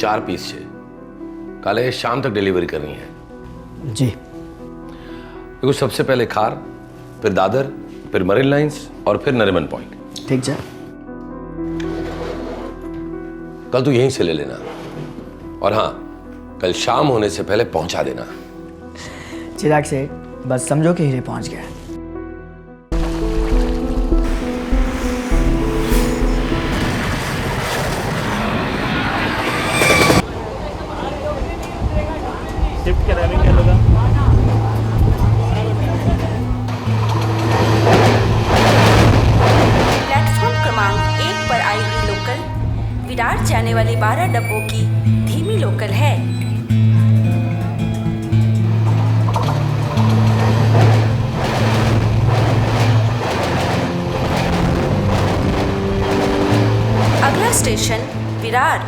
4 piece છે કાલે शाम तक डिलीवरी करनी है। जी। देखो सबसे पहले खार, फिर दादर, फिर मरीन लाइंस और फिर नरीमन पॉइंट। ठीक है। कल तू यहीं से ले लेना और हाँ कल शाम होने से पहले पहुंचा देना। चिराग से बस समझो कि हीरे पहुंच गया। शिफ्ट के टाइमिंग क्या लगा? प्लेटफॉर्म क्रमांक 1 पर आई हुई लोकल विरार जाने वाली 12 डब्बों की धीमी लोकल है। अगला स्टेशन विरार।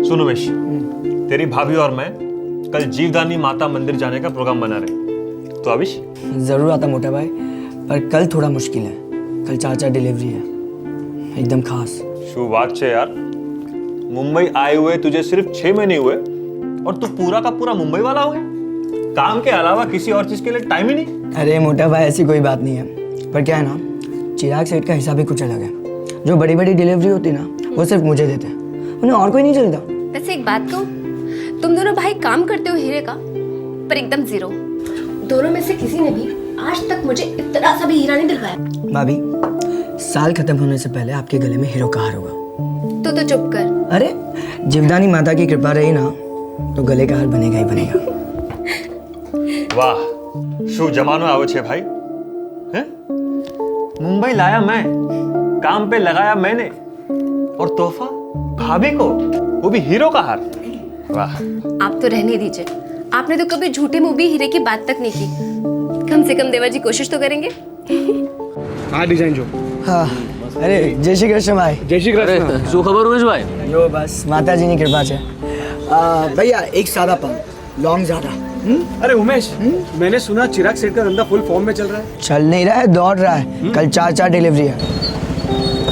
सुन उमेश, तेरी भाभी और मैं कल जीवदानी माता मंदिर जाने का प्रोग्राम बना रहे हैं। तो आविश? जरूर आता मोटा भाई, पर कल थोड़ा मुश्किल है। कल 4 डिलीवरी है, एकदम खास। शुभ बात है यार। मुंबई आए हुए तुझे सिर्फ 6 महीने हुए और तू पूरा का पूरा मुंबई वाला हो गया। काम के अलावा किसी और चीज के लिए टाइम ही नहीं। अरे मोटा भाई ऐसी कोई बात नहीं है, पर क्या है ना, चिराग सेठ का हिसाब ही कुछ अलग है। जो बड़ी बड़ी डिलीवरी होती ना वो सिर्फ मुझे देते हैं, उन्हें और कोई नहीं चलता। वैसे एक बात कहूं, तुम दोनों भाई काम करते हो हीरे का, पर एकदम जीरो। दोनों में से किसी ने भी आज तक मुझे इतना सा भी हीरा नहीं दिलवाया। भाभी, साल खत्म होने से पहले आपके गले में हीरो का हार होगा। तो चुप कर। अरे जीवदानी माता की कृपा रही ना तो गले का हार बनेगा ही बनेगा। वाह, शुभ जमानो आवे छे भाई। हैं? मुंबई लाया मैं, काम पे लगाया मैंने, और तोहफा भाभी को, वो भी हीरो का हार। वाह। आप तो रहने दीजिए, आपने तो कभी झूठे मुंह भी हीरे की बात तक नहीं की। कम से कम देवा जी कोशिश तो करेंगे। हाँ डिजाइन जो। हाँ, अरे जय श्री कृष्ण भाई। जय श्री कृष्ण। શું ખબર ઉમેશ ભાઈ? जो बस माता जी की कृपा से। भैया एक सादा पान, लौंग ज्यादा। अरे उमेश, मैंने सुना चिराग सेठ का धंधा फुल फॉर्म में चल रहा है। चल नहीं रहा है, दौड़ रहा है। कल 4 डिलीवरी है।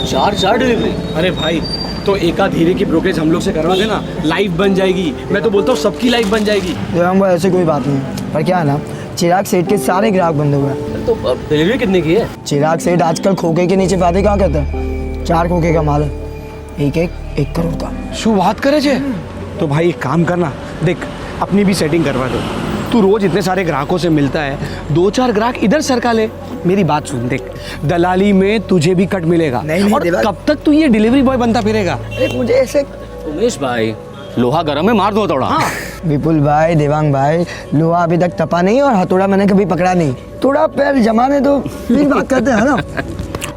4 डिलीवरी? अरे भाई, तो एक आध हीरे की ब्रोकरेज हम लोग से करवा देना, लाइफ बन जाएगी। मैं तो बोलता हूँ सबकी लाइफ बन जाएगी। देवांग भाई ऐसे कोई बात नहीं है, पर क्या है ना, चिराग सेठ के सारे ग्राहक बंद हुए हैं। तो डिलीवरी कितने की है? चिराग सेठ आजकल खोखे के नीचे बातें कहाँ करते हैं। 4 खोखे का माल है, एक करोड़ का। शू बात करे छे? तो भाई एक काम करना, देख अपनी भी सेटिंग करवा दो। तू रोज इतने सारे ग्राहकों से मिलता है, 2-4 ग्राहक इधर सरका ले। मेरी बात सुन, देख दलाली में तुझे भी कट मिलेगा। नहीं, और देवा- कब तक तू ये डिलीवरी बॉय बनता फिरेगा? अरे मुझे ऐसे उमेश भाई, लोहा गरम है, मार दो थोड़ा। विपुल भाई, देवांग भाई, लोहा अभी तक तपा नहीं और हथौड़ा मैंने कभी पकड़ा नहीं। थोड़ा पैर जमाने दो, फिर बात करते हैं ना।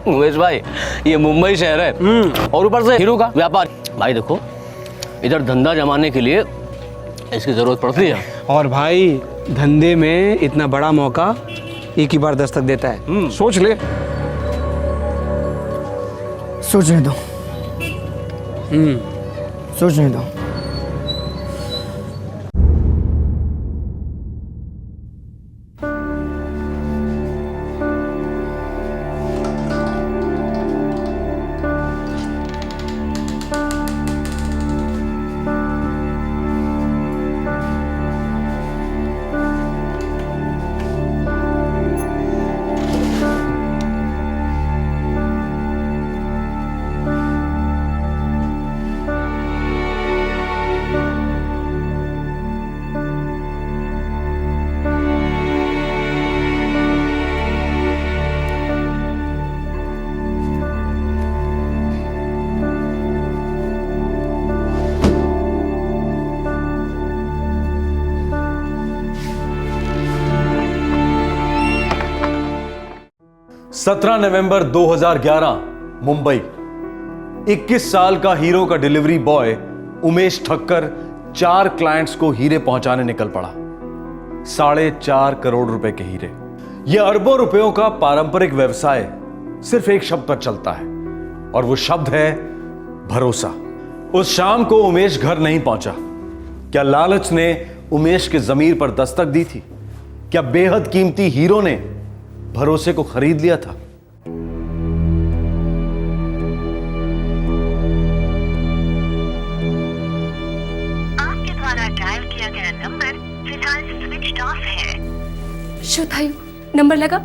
उमेश भाई, ये मुंबई शहर है और ऊपर से हीरो का व्यापार। भाई देखो, इधर धंधा जमाने के लिए इसकी जरूरत पड़ती है। और भाई धंधे में इतना बड़ा मौका एक ही बार दस्तक देता है। सोच ले। सोचने दो, सोचने दो। सत्रह नवंबर 2011 मुंबई। 21 साल का हीरो का delivery boy Umesh Thakkar 4 clients को हीरे पहुंचाने निकल पड़ा। 4.5 करोड़ रुपए के हीरे। यह अरबों रुपयों का पारंपरिक व्यवसाय सिर्फ एक शब्द पर चलता है और वो शब्द है भरोसा। उस शाम को उमेश घर नहीं पहुंचा। क्या लालच ने उमेश के जमीर पर दस्तक दी थी? क्या बेहद कीमती हीरो ने भरोसे को खरीद लिया था। आपके द्वारा डायल किया गया नंबर फिलहाल स्विच ऑफ है। शोधायु नंबर लगा?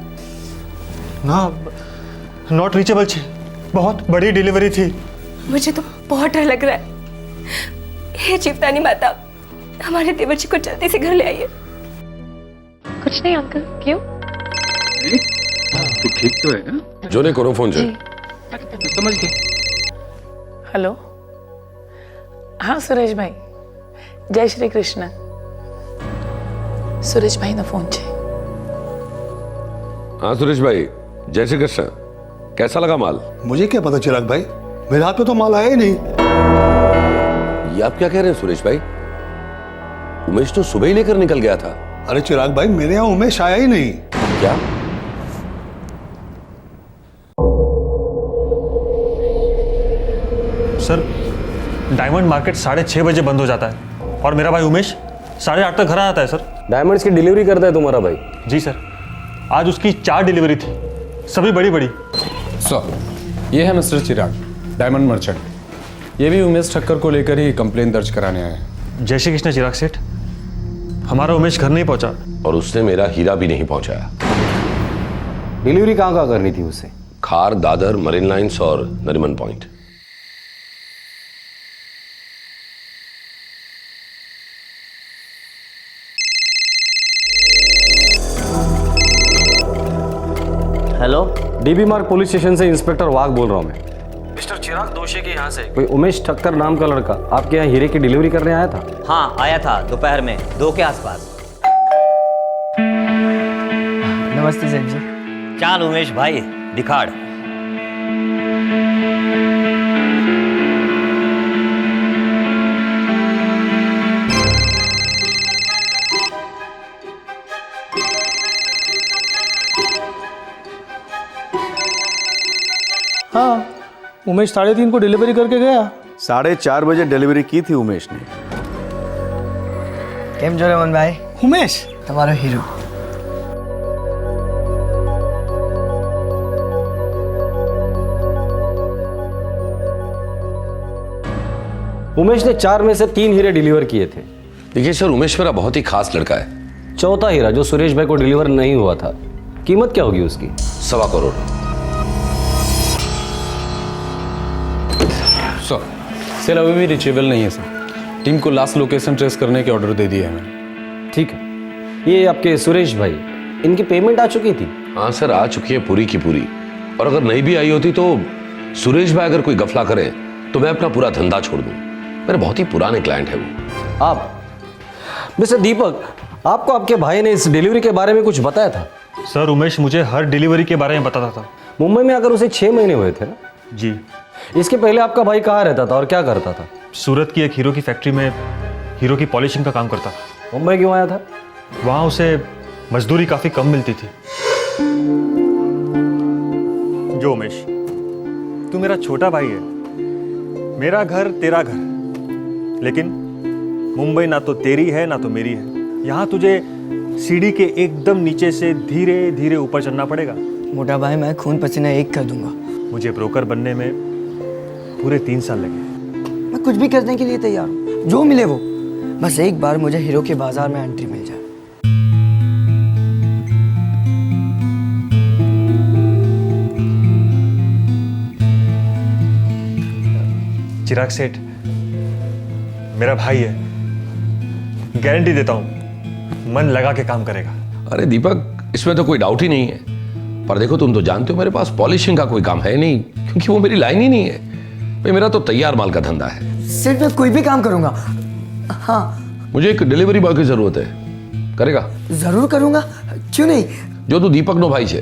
ना, नॉट रीचेबल छे। बहुत बड़ी डिलीवरी थी। मुझे तो बहुत डर लग रहा है। हे जीवतानी माता, हमारे देवर जी को जल्दी से घर ले आइए। कुछ नहीं अंकल, क्यों? तू ठीक तो है? जो ने करो फोन से समझ गए। हेलो, हाँ સુરેશ ભાઈ, જય શ્રી કૃષ્ણ। સુરેશ ભાઈનો ફોન છે। हाँ सुरेश भाई, जय श्री कृष्ण। कैसा लगा माल? मुझे क्या पता चिराग भाई, मेरे हाथ में तो माल आया ही नहीं। ये आप क्या कह रहे हैं सुरेश भाई? उमेश तो सुबह ही लेकर निकल गया था। अरे चिराग भाई, मेरे यहाँ उमेश आया ही नहीं। क्या? सर, डायमंड मार्केट 6:30 बजे बंद हो जाता है और मेरा भाई उमेश 8:30 तक घर आ जाता है सर। डायमंड्स की डिलीवरी करता है तुम्हारा भाई? जी सर, आज उसकी 4 डिलीवरी थी, सभी बड़ी बड़ी। सर, ये है मिस्टर चिराग, डायमंड मर्चेंट। ये भी उमेश ठक्कर को लेकर ही कंप्लेन दर्ज कराने आए हैं। जय श्री कृष्ण चिराग सेठ, हमारा उमेश घर नहीं पहुंचा और उसने मेरा हीरा भी नहीं पहुंचाया। डिलीवरी कहाँ करनी थी उसे? खार, दादर, मरीन लाइंस और नरीमन पॉइंट। हेलो, डीबी मार्ग पुलिस स्टेशन से इंस्पेक्टर वाघ बोल रहा हूँ मैं। मिस्टर चिराग दोषी के यहाँ से कोई उमेश ठक्कर नाम का लड़का आपके यहाँ हीरे की डिलीवरी करने आया था? हाँ, आया था दोपहर में 2 के आसपास। नमस्ते सेठ जी। चाल उमेश भाई, दिखाड़। हाँ, उमेश 3:30 को डिलीवरी करके गया। 4:30 बजे डिलीवरी की थी उमेश ने। केम जो रमन भाई? उमेश तुम्हारा हीरो। उमेश ने 4 में से 3 हीरे डिलीवर किए थे। देखिए सर, उमेश मेरा बहुत ही खास लड़का है। चौथा हीरा जो सुरेश भाई को डिलीवर नहीं हुआ था, कीमत क्या होगी उसकी? 1.25 करोड़। सर, सेल अभी भी रिचेबल नहीं है सर। टीम को लास्ट लोकेशन ट्रेस करने के ऑर्डर दे दिए हैं मैंने। ठीक है। ये आपके सुरेश भाई, इनकी पेमेंट आ चुकी थी? हाँ सर, आ चुकी है पूरी की पूरी। और अगर नहीं भी आई होती तो सुरेश भाई अगर कोई गफला करे तो मैं अपना पूरा धंधा छोड़ दूं। मेरे बहुत ही पुराने क्लाइंट है वो। आप मिस्टर दीपक, आपको आपके भाई ने इस डिलीवरी के बारे में कुछ बताया था? सर, उमेश मुझे हर डिलीवरी के बारे में बताता था। मुंबई में आकर उसे 6 महीने हुए थे ना? जी। इसके पहले आपका भाई कहाँ रहता था और क्या करता था? सूरत की एक हीरो की फैक्ट्री में हीरो की पॉलिशिंग का काम करता था। मुंबई क्यों आया था? वहाँ उसे मजदूरी काफ़ी कम मिलती थी। जो उमेश, तू मेरा छोटा भाई है, मेरा घर तेरा घर, लेकिन मुंबई ना तो तेरी है ना तो मेरी है। यहाँ तुझे सीढ़ी के एकदम नीचे से धीरे धीरे ऊपर चढ़ना पड़ेगा। मोटा भाई, मैं खून पसीना एक कर दूंगा। मुझे ब्रोकर बनने में पूरे 3 साल लगे। मैं कुछ भी करने के लिए तैयार हूँ, जो मिले वो। बस एक बार मुझे हीरो के बाजार में एंट्री मिल जाए। चिराग सेठ मेरा भाई है, गारंटी देता हूं मन लगा के काम करेगा। अरे दीपक, इसमें तो कोई डाउट ही नहीं है। पर देखो, तुम तो जानते हो मेरे पास पॉलिशिंग का कोई काम है नहीं, क्योंकि वो मेरी लाइन ही नहीं है। भाई, मेरा तो तैयार माल का धंधा है। सिर्फ मैं कोई भी काम करूंगा। हाँ, मुझे एक डिलीवरी बॉय की जरूरत है। करेगा? जरूर करूंगा, क्यों नहीं। जो तू दीपक नो भाई छे,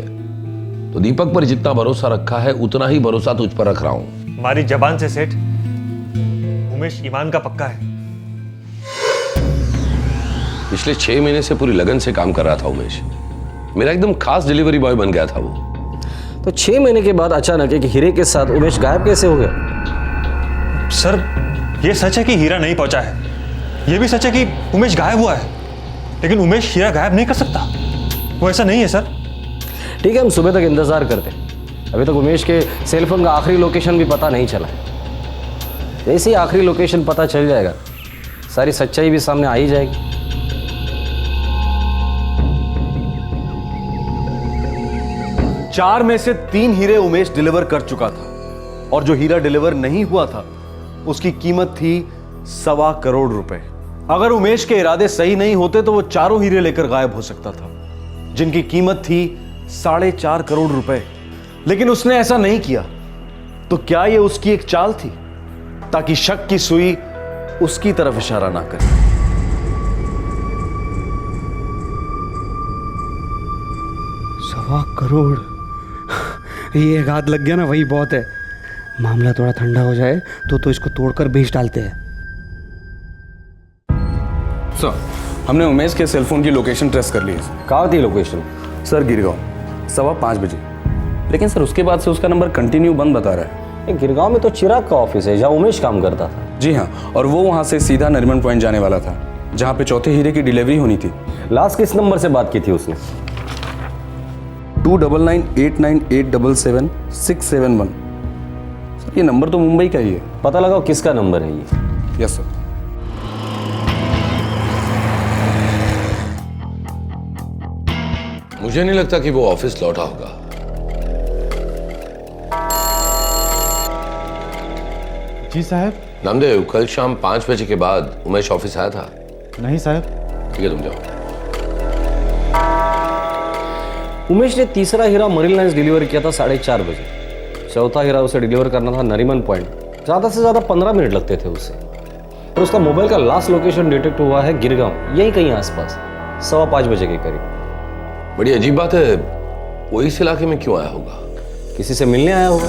तो दीपक पर जितना भरोसा रखा है उतना ही भरोसा तुझ पर रख रहा हूं। हमारी जबान से सेठ, उमेश ईमान का पक्का है। पिछले 6 महीने से पूरी लगन से काम कर रहा था उमेश। मेरा एकदम खास डिलीवरी बॉय बन गया था वो। तो 6 महीने के बाद अचानक एक हीरे के साथ उमेश गायब कैसे हो गया? सर, ये सच है कि हीरा नहीं पहुंचा है। ये भी सच है कि उमेश गायब हुआ है, लेकिन उमेश हीरा गायब नहीं कर सकता। वो ऐसा नहीं है सर। ठीक है, हम सुबह तक इंतज़ार करते हैं। अभी तक उमेश के सेलफोन का आखिरी लोकेशन भी पता नहीं चला है। जैसे ही आखिरी लोकेशन पता चल जाएगा, सारी सच्चाई भी सामने आ ही जाएगी। चार में से 3 हीरे उमेश डिलीवर कर चुका था, और जो हीरा डिलीवर नहीं हुआ था उसकी कीमत थी 1.25 करोड़ रुपए। अगर उमेश के इरादे सही नहीं होते तो वो चारों हीरे लेकर गायब हो सकता था, जिनकी कीमत थी 4.5 करोड़ रुपए। लेकिन उसने ऐसा नहीं किया। तो क्या यह उसकी एक चाल थी, ताकि शक की सुई उसकी तरफ इशारा ना करे? 1.25 करोड़, ये एक हाथ लग गया ना, वही बहुत है। मामला थोड़ा ठंडा हो जाए तो इसको तोड़कर बेच डालते हैं। सर, हमने उमेश के सेलफोन की लोकेशन ट्रेस कर ली है। कहाँ थी लोकेशन? सर, गिरगांव, 5:15 बजे। लेकिन सर उसके बाद से उसका नंबर कंटिन्यू बंद बता रहा है। गिरगांव में तो चिराग का ऑफिस है, जहाँ उमेश काम करता था। जी हाँ, और वो वहाँ से सीधा नरीमन पॉइंट जाने वाला था, जहाँ पे चौथे हीरे की डिलीवरी होनी थी। लास्ट किस नंबर से बात की थी उसने? 299898777671। सर, ये नंबर तो मुंबई का ही है। पता लगाओ किसका नंबर है ये। Yes sir. मुझे नहीं लगता कि वो ऑफिस लौटा होगा। जी साहब। नामदेव, कल शाम 5 बजे के बाद उमेश ऑफिस आया था? नहीं साहब। ठीक है, तुम जाओ। उमेश ने तीसरा हीरा मरीन लाइन्स डिलीवर किया था 4:30 बजे। चौथा हीरा उसे डिलीवर करना था नरीमन पॉइंट। ज़्यादा से ज़्यादा 15 मिनट लगते थे उसे। और उसका मोबाइल का लास्ट लोकेशन डिटेक्ट हुआ है गिरगांव, यही कहीं आसपास, 5:15 बजे के करीब। बड़ी अजीब बात है, वो इस इलाके में क्यों आया होगा? किसी से मिलने आया होगा।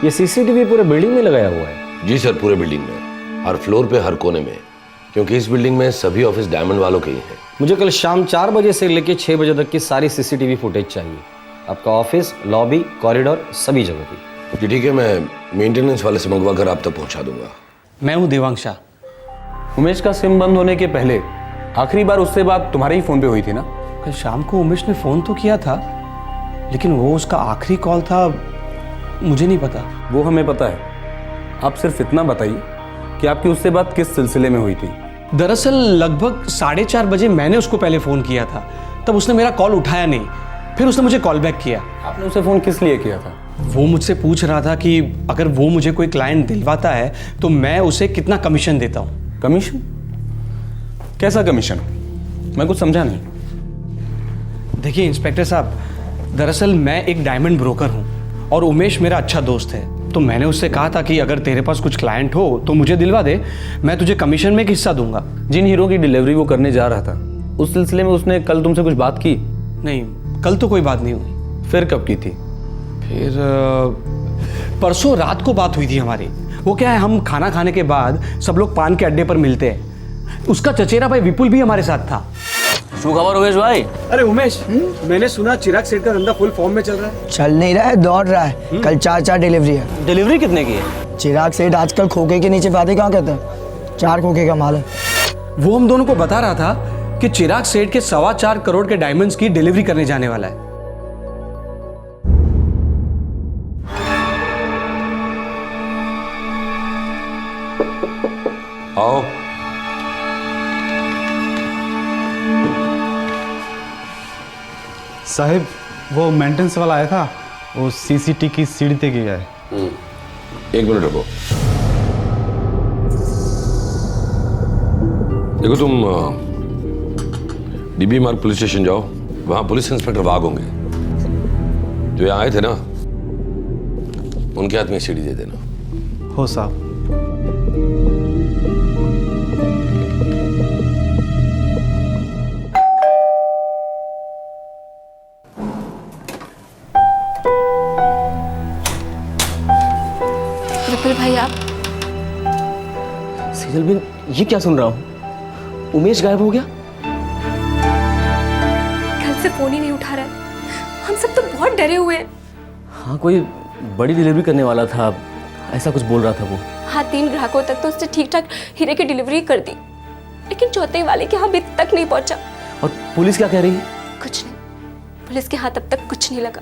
ये सीसीटीवी पूरे बिल्डिंग में लगाया हुआ है? जी सर, पूरे बिल्डिंग में, हर फ्लोर पे, हर कोने में, क्योंकि इस बिल्डिंग में सभी ऑफिस डायमंड वालों के ही हैं। मुझे कल शाम 4 बजे से लेकर 6 बजे तक की सारी सीसीटीवी फुटेज चाहिए। आपका ऑफिस, लॉबी, कॉरिडोर, सभी जगह की। जी ठीक है, मैं मेंटेनेंस वाले से मंगवा कर आप तक पहुंचा दूंगा। मैं हूँ देवांग शाह। उमेश का सिम बंद होने के पहले आखिरी बार उससे बात तुम्हारे ही फोन पे हुई थी ना? कल शाम को उमेश ने फ़ोन तो किया था, लेकिन वो उसका आखिरी कॉल था, मुझे नहीं पता। वो हमें पता है। आप सिर्फ इतना बताइए कि आपकी उससे बात किस सिलसिले में हुई थी। दरअसल लगभग 4:30 बजे मैंने उसको पहले फ़ोन किया था, तब उसने मेरा कॉल उठाया नहीं, फिर उसने मुझे कॉल बैक किया। आपने उसे फ़ोन किस लिए किया था? वो मुझसे पूछ रहा था कि अगर वो मुझे कोई क्लाइंट दिलवाता है तो मैं उसे कितना कमीशन देता हूँ। कमीशन? कैसा कमीशन? मैं कुछ समझा नहीं। देखिए इंस्पेक्टर साहब, दरअसल मैं एक डायमंड ब्रोकर हूँ और उमेश मेरा अच्छा दोस्त है। तो मैंने उससे कहा था कि अगर तेरे पास कुछ क्लाइंट हो तो मुझे दिलवा दे, मैं तुझे कमीशन में एक हिस्सा दूंगा। जिन हीरो की डिलीवरी वो करने जा रहा था, उस सिलसिले में उसने कल तुमसे कुछ बात की? नहीं, कल तो कोई बात नहीं हुई। फिर कब की थी? फिर परसों रात को बात हुई थी हमारी। वो क्या है, हम खाना खाने के बाद सब लोग पान के अड्डे पर मिलते हैं। उसका चचेरा भाई विपुल भी हमारे साथ था। शू खबर उमेश भाई? अरे उमेश, मैंने सुना चिराग सेठ का धंधा फुल फॉर्म में चल रहा है। चल नहीं रहा है, दौड़ रहा है। कल 4 डिलीवरी है। डिलीवरी कितने की है? चिराग सेठ आजकल खोखे के नीचे बातें कहाँ कहते हैं, 4 खोखे का माल है। वो हम दोनों को बता रहा था कि चिराग सेठ के 4.25 करोड़ के डायमंड्स की डिलीवरी करने जाने वाला है। आओ। साहब, वो मेंटेनेंस वाला आया था, वो सीसीटी की सीढ़ी तक गया है। 1 मिनट रुको। देखो, तुम डीबी मार्ग पुलिस स्टेशन जाओ, वहां पुलिस इंस्पेक्टर वाघ होंगे, जो यहाँ आए थे ना, उनके हाथ में सीढ़ी दे देना। हो साहब। विपुल भाई, आप? सीजल बिन, ये क्या सुन रहा हूँ? उमेश गायब हो गया? कल से फोन ही नहीं उठा रहा है। हम सब तो बहुत डरे हुए हैं। हाँ, कोई बड़ी डिलीवरी करने वाला था, ऐसा कुछ बोल रहा था वो। हाँ, 3 ग्राहकों तक तो उसने ठीक ठाक हीरे की डिलीवरी कर दी। लेकिन चौथे वाले के यहाँ अभी तक नहीं पहुंचा। और पुलिस क्या कह रही है? कुछ नहीं, पुलिस के हाथ अब तक कुछ नहीं लगा।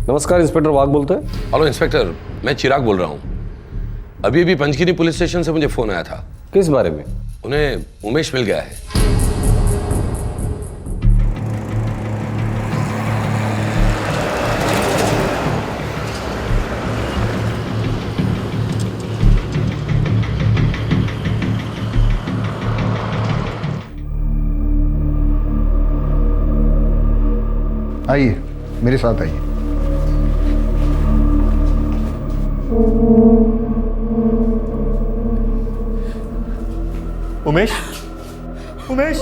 नमस्कार, इंस्पेक्टर वाघ बोलते हैं। हेलो इंस्पेक्टर, मैं चिराग बोल रहा हूँ। अभी अभी पंचगिरी पुलिस स्टेशन से मुझे फोन आया था। किस बारे में? उन्हें उमेश मिल गया है। आइए, मेरे साथ आइए। उमेश, उमेश,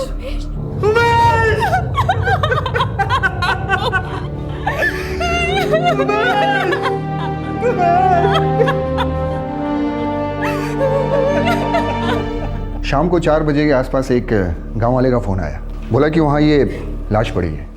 शाम को 4 बजे के आसपास एक गांव वाले का फोन आया। बोला कि वहां ये लाश पड़ी है।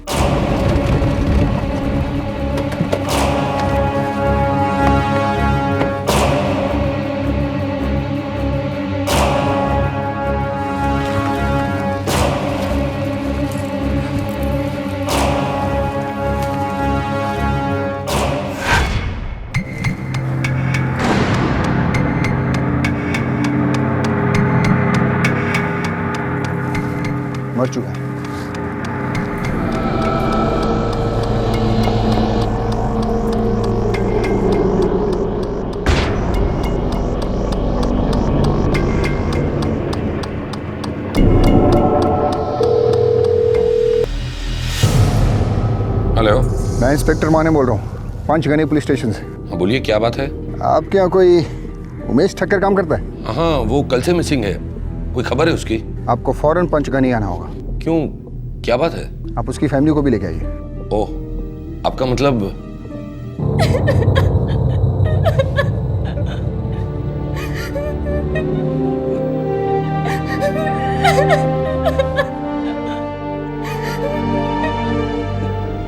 मर चुका है। हेलो, मैं इंस्पेक्टर माने बोल रहा हूँ, पंचगनी पुलिस स्टेशन से। हाँ बोलिए, क्या बात है? आपके यहाँ कोई उमेश ठक्कर काम करता है? हाँ, वो कल से मिसिंग है। कोई खबर है उसकी? आपको फौरन पंचगनी आना होगा। क्यों, क्या बात है? आप उसकी फैमिली को भी लेके आइए। ओह, आपका मतलब?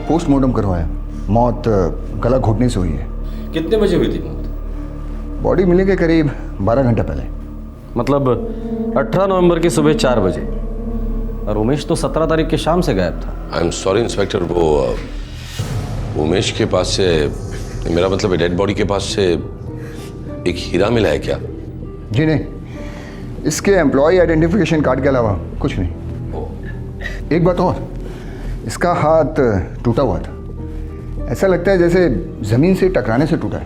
पोस्टमार्टम करवाया, मौत गला घोटने से हुई है। कितने बजे हुई थी मौत? बॉडी मिलने के करीब 12 घंटे पहले। मतलब 18 नवंबर की सुबह 4 बजे। और उमेश तो 17 तारीख की शाम से गायब था। आई एम सॉरी इंस्पेक्टर, वो उमेश के पास से, मेरा मतलब डेड बॉडी के पास से एक हीरा मिला है क्या? जी नहीं, इसके एम्प्लॉय आइडेंटिफिकेशन कार्ड के अलावा कुछ नहीं। एक बात और, इसका हाथ टूटा हुआ था। ऐसा लगता है जैसे जमीन से टकराने से टूटा है।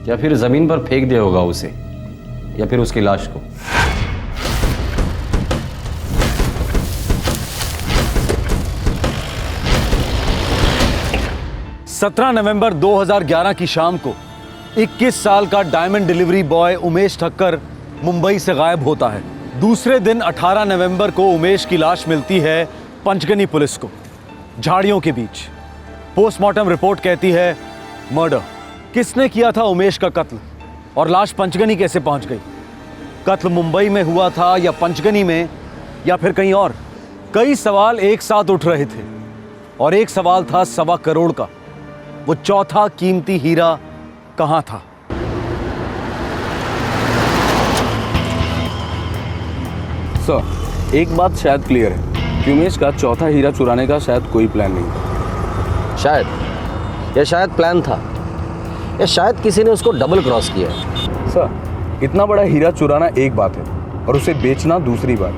या फिर जमीन पर फेंक दिया होगा उसे, या फिर उसकी लाश को। सत्रह नवंबर 2011 की शाम को 21 साल का diamond delivery boy Umesh Thakkar Mumbai से गायब होता है। दूसरे दिन 18 नवंबर को उमेश की लाश मिलती है पंचगनी पुलिस को, झाड़ियों के बीच। पोस्टमार्टम रिपोर्ट कहती है मर्डर। किसने किया था उमेश का कत्ल, और लाश पंचगनी कैसे पहुंच गई? कत्ल मुंबई में हुआ था या पंचगनी में, या फिर कहीं और? कई सवाल एक साथ उठ रहे थे, और एक सवाल था 1.25 करोड़ का। वो चौथा कीमती हीरा कहां था? सर, एक बात शायद क्लियर है कि उमेश का चौथा हीरा चुराने का शायद कोई प्लान नहीं था। शायद, या शायद प्लान था, या शायद किसी ने उसको डबल क्रॉस किया। सर, इतना बड़ा हीरा चुराना एक बात है और उसे बेचना दूसरी बात।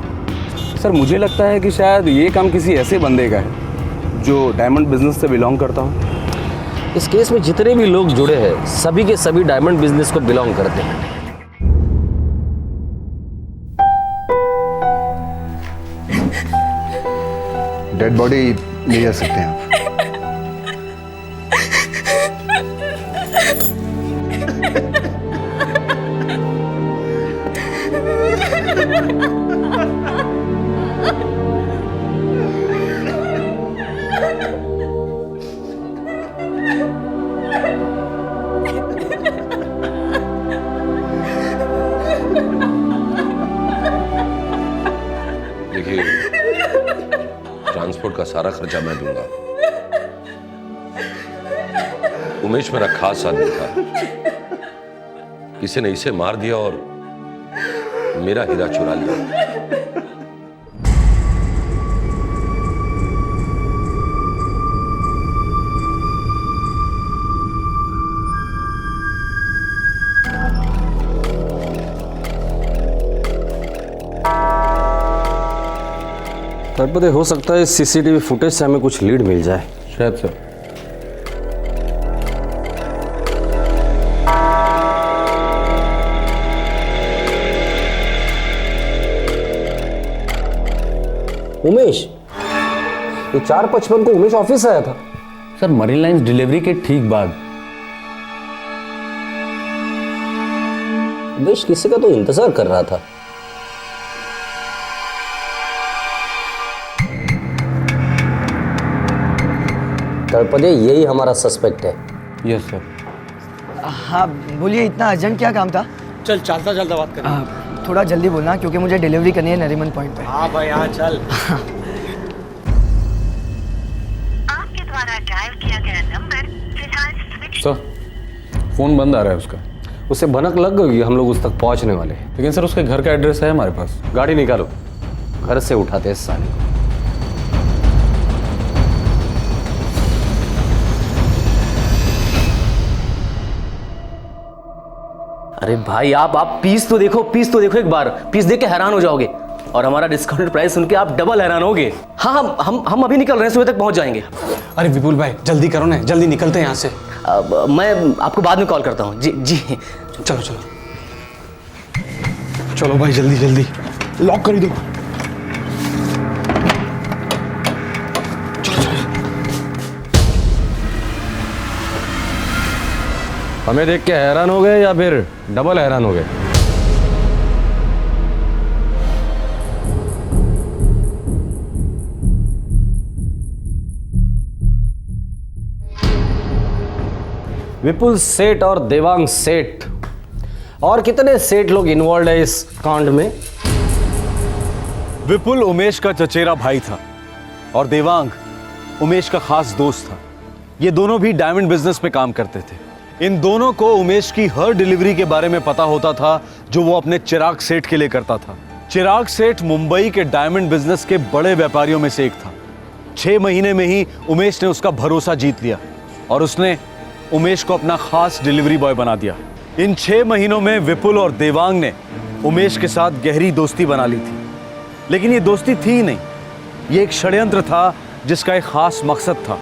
सर, मुझे लगता है कि शायद ये काम किसी ऐसे बंदे का है जो डायमंड बिजनेस से बिलोंग करता हो। इस केस में जितने भी लोग जुड़े हैं सभी के सभी डायमंड बिजनेस को बिलोंग करते हैं। डेड बॉडी ले जा सकते हैं आप। देखिए, ट्रांसपोर्ट का सारा खर्चा मैं दूंगा। उमेश मेरा खास आदमी था, किसी ने इसे मार दिया और मेरा हीरा चुरा लिया। तब हो सकता है सीसीटीवी फुटेज से हमें कुछ लीड मिल जाए। शायद सर। उमेश, ये 4:55 को उमेश ऑफिस आया था। सर मरीन लाइंस डिलीवरी के ठीक बाद। उमेश किसी का तो इंतजार कर रहा था। तड़पदे, यही हमारा सस्पेक्ट है। Yes sir. हाँ बोलिए, इतना अर्जेंट क्या काम था? चल चलता चलता बात करें। थोड़ा जल्दी बोलना क्योंकि मुझे डिलीवरी करनी है नरीमन पॉइंट पे। हाँ भाई हाँ चल। आपके द्वारा डायल किया गया नंबर फिलहाल स्विच। सर फोन बंद आ रहा है उसका। उसे भनक लग गई हम लोग उस तक पहुंचने वाले हैं। लेकिन सर उसके घर का एड्रेस है हमारे पास। गाड़ी निकालो, घर से उठाते हैं इस साले को। अरे भाई आप पीस तो देखो एक बार। पीस देख के हैरान हो जाओगे और हमारा डिस्काउंटेड प्राइस सुन के आप डबल हैरान होगे। हाँ हम अभी निकल रहे हैं, सुबह तक पहुंच जाएंगे। अरे विपुल भाई जल्दी करो ना, जल्दी निकलते हैं यहाँ से। मैं आपको बाद में कॉल करता हूँ। जी चलो चलो चलो भाई, जल्दी जल्दी लॉक कर दो। हमें देख के हैरान हो गए या फिर डबल हैरान हो गए? विपुल सेठ और देवांग सेठ और कितने सेठ लोग इन्वॉल्व है इस कांड में? विपुल उमेश का चचेरा भाई था और देवांग उमेश का खास दोस्त था। ये दोनों भी डायमंड बिजनेस में काम करते थे। इन दोनों को उमेश की हर डिलीवरी के बारे में पता होता था जो वो अपने चिराग सेठ के लिए करता था। चिराग सेठ मुंबई के डायमंड बिजनेस के बड़े व्यापारियों में से एक था। 6 महीने में ही उमेश ने उसका भरोसा जीत लिया और उसने उमेश को अपना खास डिलीवरी बॉय बना दिया। इन 6 महीनों में विपुल और देवांग ने उमेश के साथ गहरी दोस्ती बना ली थी। लेकिन ये दोस्ती थी ही नहीं, ये एक षड्यंत्र था जिसका एक खास मकसद था।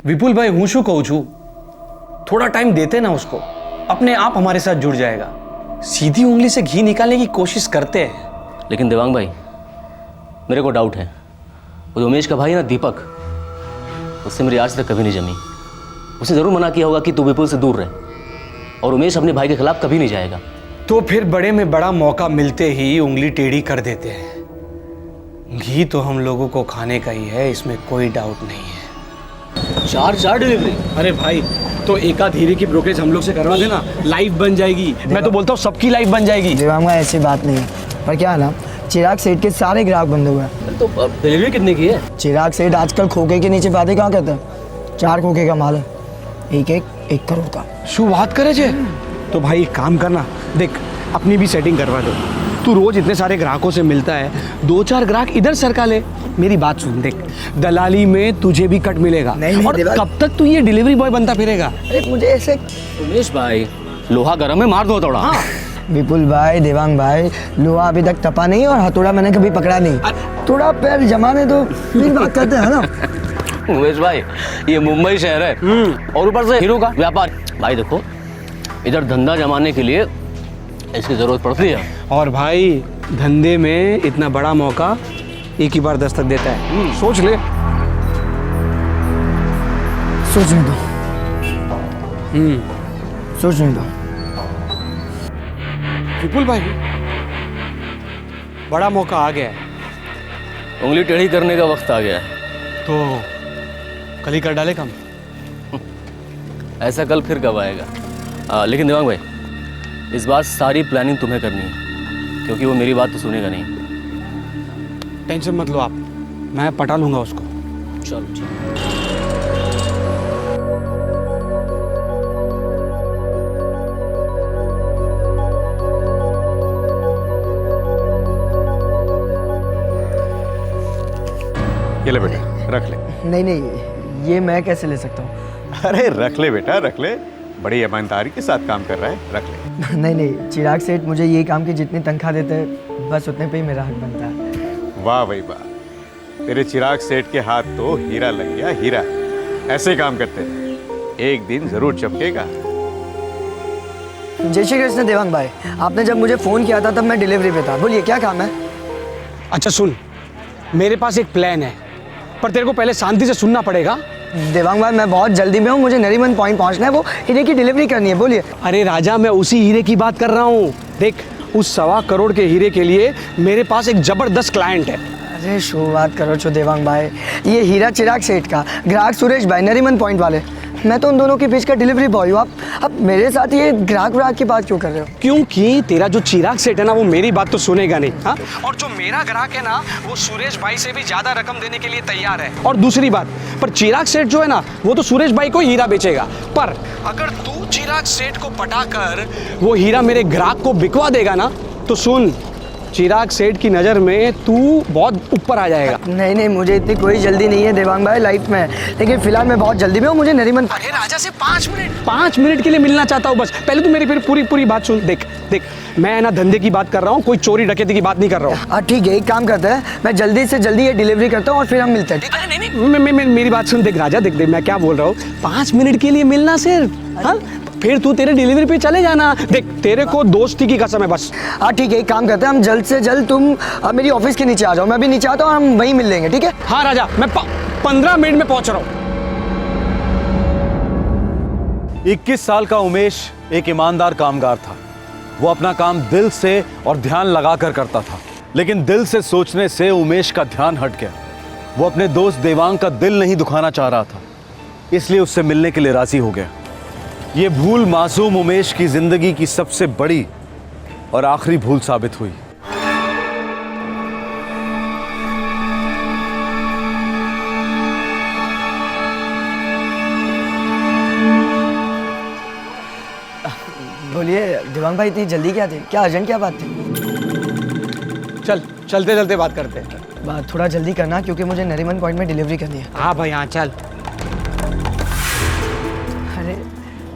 विपुल भाई हूँ शू कहूँ छू, थोड़ा टाइम देते ना उसको, अपने आप हमारे साथ जुड़ जाएगा। सीधी उंगली से घी निकालने की कोशिश करते हैं। लेकिन देवांग भाई मेरे को डाउट है, वो उमेश का भाई है ना दीपक, उससे मेरी आज तक कभी नहीं जमी। उसने जरूर मना किया होगा कि तू विपुल से दूर रहे, और उमेश अपने भाई के खिलाफ कभी नहीं जाएगा। तो फिर बड़े में बड़ा मौका मिलते ही उंगली टेढ़ी कर देते हैं। घी तो हम लोगों को खाने का ही है, इसमें कोई डाउट नहीं है। 4 डिलीवरी? अरे भाई तो एकाध हीरे की ब्रोकरेज हम लोग से करवा देना, लाइफ बन जाएगी। मैं तो बोलता हूँ सबकी लाइफ बन जाएगी। देवांगा ऐसी बात नहीं है, पर क्या है ना, चिराग सेठ के सारे ग्राहक बंधे हुए हैं। तो डिलीवरी कितने की है? चिराग सेठ आजकल खोखे के नीचे बातें कहाँ करते हैं। 4 खोखे का माल है, एक करोड़ का। शू बात करे जे? तो भाई एक काम करना, देख अपनी भी सेटिंग करवा दो। तू रोज इतने सारे ग्राहकों से मिलता है, 2-4 ग्राहक इधर सरका ले। मेरी बात सुन, देख दलाली में तुझे भी कट मिलेगा। नहीं, और कब तक तू ये डिलीवरी बॉय बनता फिरेगा? अरे मुझे ऐसे। उमेश भाई लोहा गर्म है, मार दो थोड़ा। हाँ। विपुल भाई, देवांग भाई, लोहा अभी तक तपा नहीं और हथौड़ा मैंने कभी पकड़ा नहीं। थोड़ा पैर जमाने दो फिर बात करते हैं ना। उमेश भाई ये मुंबई शहर है और ऊपर से हीरो का व्यापार। भाई देखो इधर धंधा जमाने के लिए इसकी जरूरत पड़ती है। और भाई धंधे में इतना बड़ा मौका एक ही बार दस्तक देता है। सोच ले। सोचने दो। सोचने दो। विपुल भाई बड़ा मौका आ गया है, उंगली टेढ़ी करने का वक्त आ गया है। तो कल ही कर डाले काम। ऐसा कल फिर कब आएगा? लेकिन देवांग भाई इस बार सारी प्लानिंग तुम्हें करनी है, क्योंकि वो मेरी बात तो सुनेगा नहीं। टेंशन मत लो आप, मैं पटा लूंगा उसको। चलो ठीक। ये ले बेटा, रख ले। नहीं नहीं, ये मैं कैसे ले सकता हूँ? अरे रख ले बेटा, रख ले। बड़ी ईमानदारी के साथ काम कर रहा है, रख ले। नहीं नहीं, चिराग सेठ मुझे ये काम की जितनी तनख्वाह देते हैं बस उतने पे ही मेरा हक बनता है। वाह भाई वाह, तेरे चिराग सेठ के हाथ तो हीरा लग गया, हीरा। ऐसे काम करते हैं, एक दिन जरूर चमकेगा। जय श्री कृष्ण देवांग भाई, आपने जब मुझे फ़ोन किया था तब मैं डिलीवरी पे था। बोलिए क्या काम है? अच्छा सुन, मेरे पास एक प्लान है, पर तेरे को पहले शांति से सुनना पड़ेगा। देवांग भाई, मैं बहुत जल्दी में हूँ, मुझे नरीमन पॉइंट पहुँचना है, वो हीरे की डिलीवरी करनी है। बोलिए। अरे राजा, मैं उसी हीरे की बात कर रहा हूँ। देख, उस 1.25 करोड़ के हीरे के लिए मेरे पास एक जबरदस्त क्लाइंट है। अरे शुरुआत करो छो देवांग भाई, ये हीरा चिराग सेठ का, ग्राहक सुरेश भाई नरीमन पॉइंट वाले, मैं तो उन दोनों के बीच का डिलीवरी बॉय हूँ। आप मेरे साथ ये ग्राहक की बात क्यों कर रहे हो? क्योंकि तेरा जो चिराग सेठ है ना, वो मेरी बात तो सुनेगा नहीं। हाँ, और जो मेरा ग्राहक है ना, वो सुरेश भाई से भी ज्यादा रकम देने के लिए तैयार है। और दूसरी बात, पर चिराग सेठ जो है ना, वो तो सुरेश भाई को हीरा बेचेगा। पर अगर तू चिराग सेठ को पटाकर वो हीरा मेरे ग्राहक को बिकवा देगा ना, तो सुन, चिराग सेठ की नज़र में तू बहुत ऊपर आ जाएगा। नहीं नहीं, मुझे इतनी कोई जल्दी नहीं है देवांग भाई लाइफ में, लेकिन फिलहाल मैं बहुत जल्दी में हूँ, मुझे नरीमन। अरे राजा से 5 मिनट के लिए मिलना चाहता हूँ बस। पहले तू मेरी फिर पूरी बात सुन। देख, मैं ना धंधे की बात कर रहा हूँ, कोई चोरी डकैती की बात नहीं कर रहा हूँ। ठीक है, एक काम करते हैं, मैं जल्दी से जल्दी ये डिलीवरी करता हूँ और फिर हम मिलते हैं। अरे नहीं, मेरी बात सुन। देख राजा, देख मैं क्या बोल रहा हूँ, 5 मिनट के लिए मिलना सिर्फ। हाँ, फिर तू तेरे डिलीवरी पे चले जाना। देख, तेरे को दोस्ती की कसम है बस। हाँ ठीक है, एक काम करते हैं, हम जल्द से जल्द, तुम मेरी ऑफिस के नीचे आ जाओ, मैं भी नीचे आता हूँ, हम वहीं मिल लेंगे। ठीक है? हाँ राजा, मैं 15 मिनट में पहुंच रहा हूँ। 21 साल का उमेश एक ईमानदार कामगार था। वो अपना काम दिल से और ध्यान लगाकर करता था, लेकिन दिल से सोचने से उमेश का ध्यान हट गया। वो अपने दोस्त देवांग का दिल नहीं दुखाना चाह रहा था, इसलिए उससे मिलने के लिए राजी हो गया। ये भूल मासूम उमेश की जिंदगी की सबसे बड़ी और आखिरी भूल साबित हुई। बोलिए देवांग भाई, इतनी जल्दी क्या थी? क्या अर्जेंट क्या बात थी? चलते चलते बात करते हैं। बात थोड़ा जल्दी करना, क्योंकि मुझे नरीमन पॉइंट में डिलीवरी करनी है। हाँ भाई, हाँ चल। अरे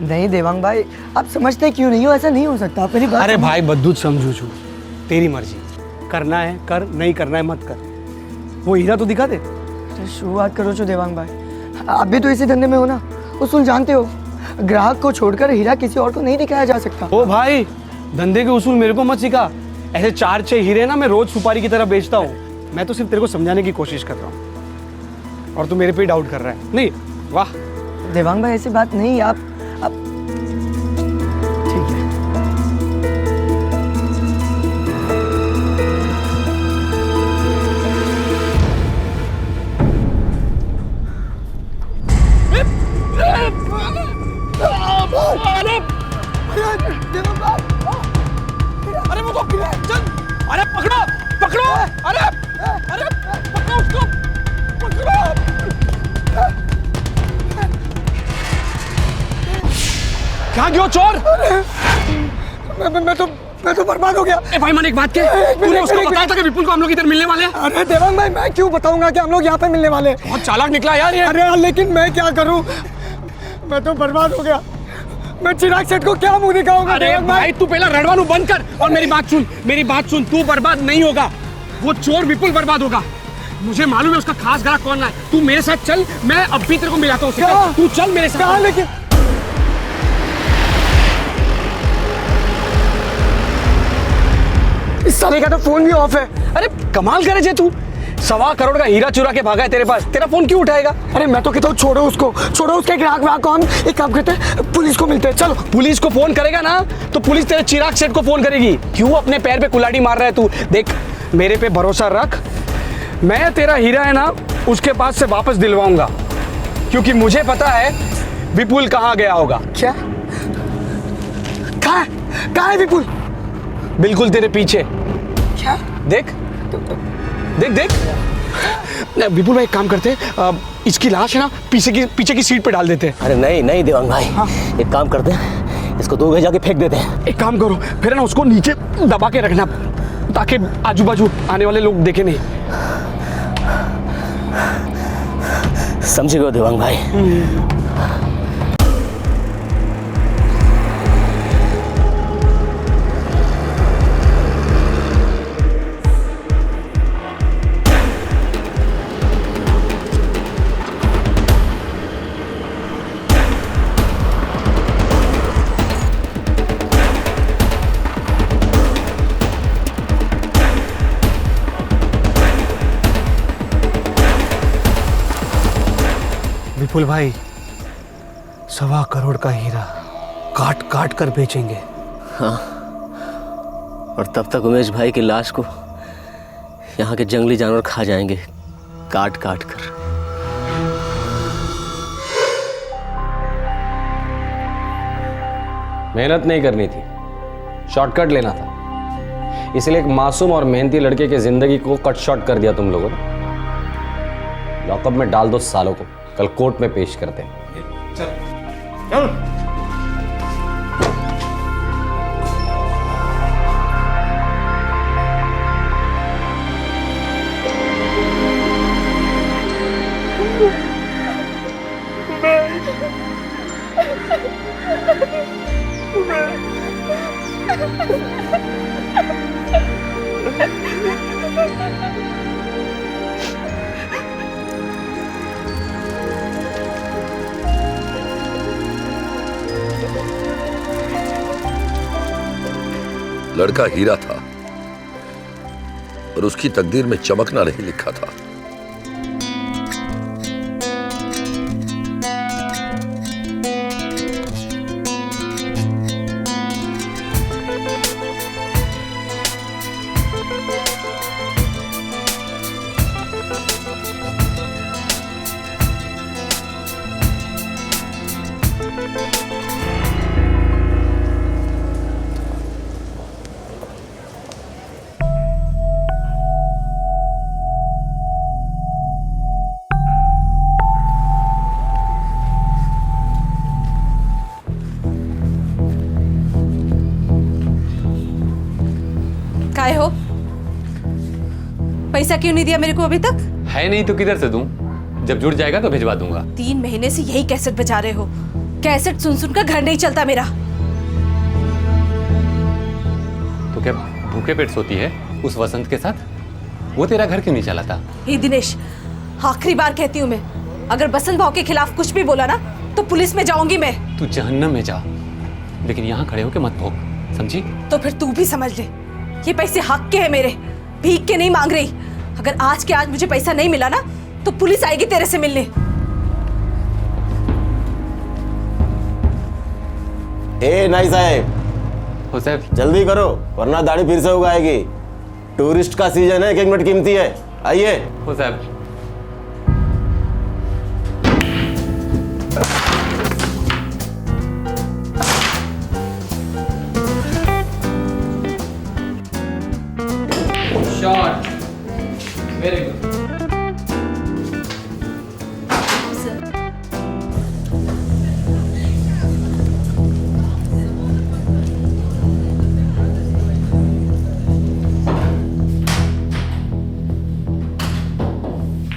नहीं देवांग भाई, आप समझते क्यों नहीं हो? ऐसा नहीं हो सकता, आप मेरी बात। अरे भाई बद्दूत समझू छू, तेरी मर्जी, करना है कर, नहीं करना है मत कर। वो हीरा तो दिखा दे। शुरुआत करो छो देवांग भाई, आप भी तो इसी धंधे में हो ना, उसूल जानते हो, ग्राहक को छोड़कर हीरा किसी और को नहीं दिखाया जा सकता। ओ भाई, धंधे के उसूल मेरे को मत सिखा। ऐसे 4-6 हीरे ना मैं रोज सुपारी की तरह बेचता हूँ। मैं तो सिर्फ तेरे को समझाने की कोशिश कर रहा हूँ, और तू मेरे पे ही डाउट कर रहा है। नहीं, वाह देवांग भाई, ऐसी बात नहीं। आप ठीक है। अरे वो तो चल, अरे पकड़ो पकड़ो, अरे पकड़ो उसको, पकड़ो। क्या क्यों चोर? मैं तो बर्बाद हो गया। भाई मैंने एक बात कही, तूने उसको बताया था कि विपुल को हम लोग इधर मिलने वाले हैं? अरे देवांग भाई, मैं क्यों बताऊंगा कि हम लोग यहाँ पे मिलने वाले हैं? बहुत चालाक निकला यार ये। अरे यार, लेकिन मैं क्या करूँ, मैं तो बर्बाद हो गया। मैं चिराग सेठ को क्या मुंह दिखाऊंगा? अरे भाई, तू पहला रड़वानू बंद कर और मेरी बात सुन। तू बर्बाद नहीं होगा, वो चोर विपुल बर्बाद होगा। मुझे मालूम है उसका खास ग्राहक कौन है। तू मेरे साथ चल, मैं अब भी तेरे को मिलाता हूँ। तू चल मेरे साथ। लेकिन इस साले का तो फोन भी ऑफ है। अरे कमाल करे जे तू, 1.25 करोड़ का हीरा चुरा के भागा है तेरे पास, तेरा फोन क्यों उठाएगा? अरे मैं तो कहता हूँ छोड़ो उसको, छोड़ो उसके ग्राहक को। हम एक काम करते हैं, पुलिस को मिलते हैं। चलो। पुलिस को फोन करेगा ना तो पुलिस तेरे चिराग सेठ को फोन करेगी। क्यों अपने पैर पे कुल्हाड़ी मार रहा है तू? देख, मेरे पे भरोसा रख, मैं तेरा हीरा है ना उसके पास से वापस दिलवाऊंगा, क्योंकि मुझे पता है विपुल कहाँ गया होगा। क्या? कहाँ है विपुल? बिल्कुल तेरे पीछे। क्या? देख। देख देख। विपुल भाई एक काम करते, इसकी लाश है ना पीछे की सीट पे डाल देते हैं। अरे नहीं नहीं देवांग भाई, एक काम करते हैं, इसको 2 गज जाके फेंक देते हैं। एक काम करो फिर ना, उसको नीचे दबा के रखना ताकि आजू बाजू आने वाले लोग देखे नहीं। समझ गए देवांग भाई। विपुल भाई 1.25 करोड़ का हीरा काट काट कर बेचेंगे। हाँ, और तब तक उमेश भाई की लाश को यहाँ के जंगली जानवर खा जाएंगे काट काट कर। मेहनत नहीं करनी थी, शॉर्टकट लेना था, इसलिए एक मासूम और मेहनती लड़के की जिंदगी को कट शॉर्ट कर दिया तुम लोगों ने। लॉकअप में डाल दो सालों को, कल कोर्ट में पेश करते हैं। चल। लड़का हीरा था और उसकी तकदीर में चमकना नहीं लिखा था। काय हो, पैसा क्यों नहीं दिया मेरे को अभी तक? है नहीं तो किधर से दूं? जब जुड़ जाएगा तो भिजवा दूंगा। 3 महीने से यही कैसेट बजा रहे हो, कैसेट सुन सुन कर घर नहीं चलता मेरा। तो क्या भूखे पेट सोती है उस वसंत के साथ? वो तेरा घर क्यों नहीं चलाता? हे दिनेश, आखिरी बार कहती हूँ मैं, अगर बसंत भाव के खिलाफ कुछ भी बोला ना तो पुलिस में जाऊंगी मैं। तू जहन्नम में जा, लेकिन यहाँ खड़े होके मत भोग, समझी? तो फिर तू भी समझ ले, ये पैसे हक के हैं मेरे, भीख के नहीं मांग रही। अगर आज के आज मुझे पैसा नहीं मिला ना तो पुलिस आएगी तेरे से मिलने। ए नाई साहब, हो साहब जल्दी करो वरना दाढ़ी फिर से उगाएगी। टूरिस्ट का सीजन है, 1 मिनट कीमती है। आइए। हो साहब। Shot, very good.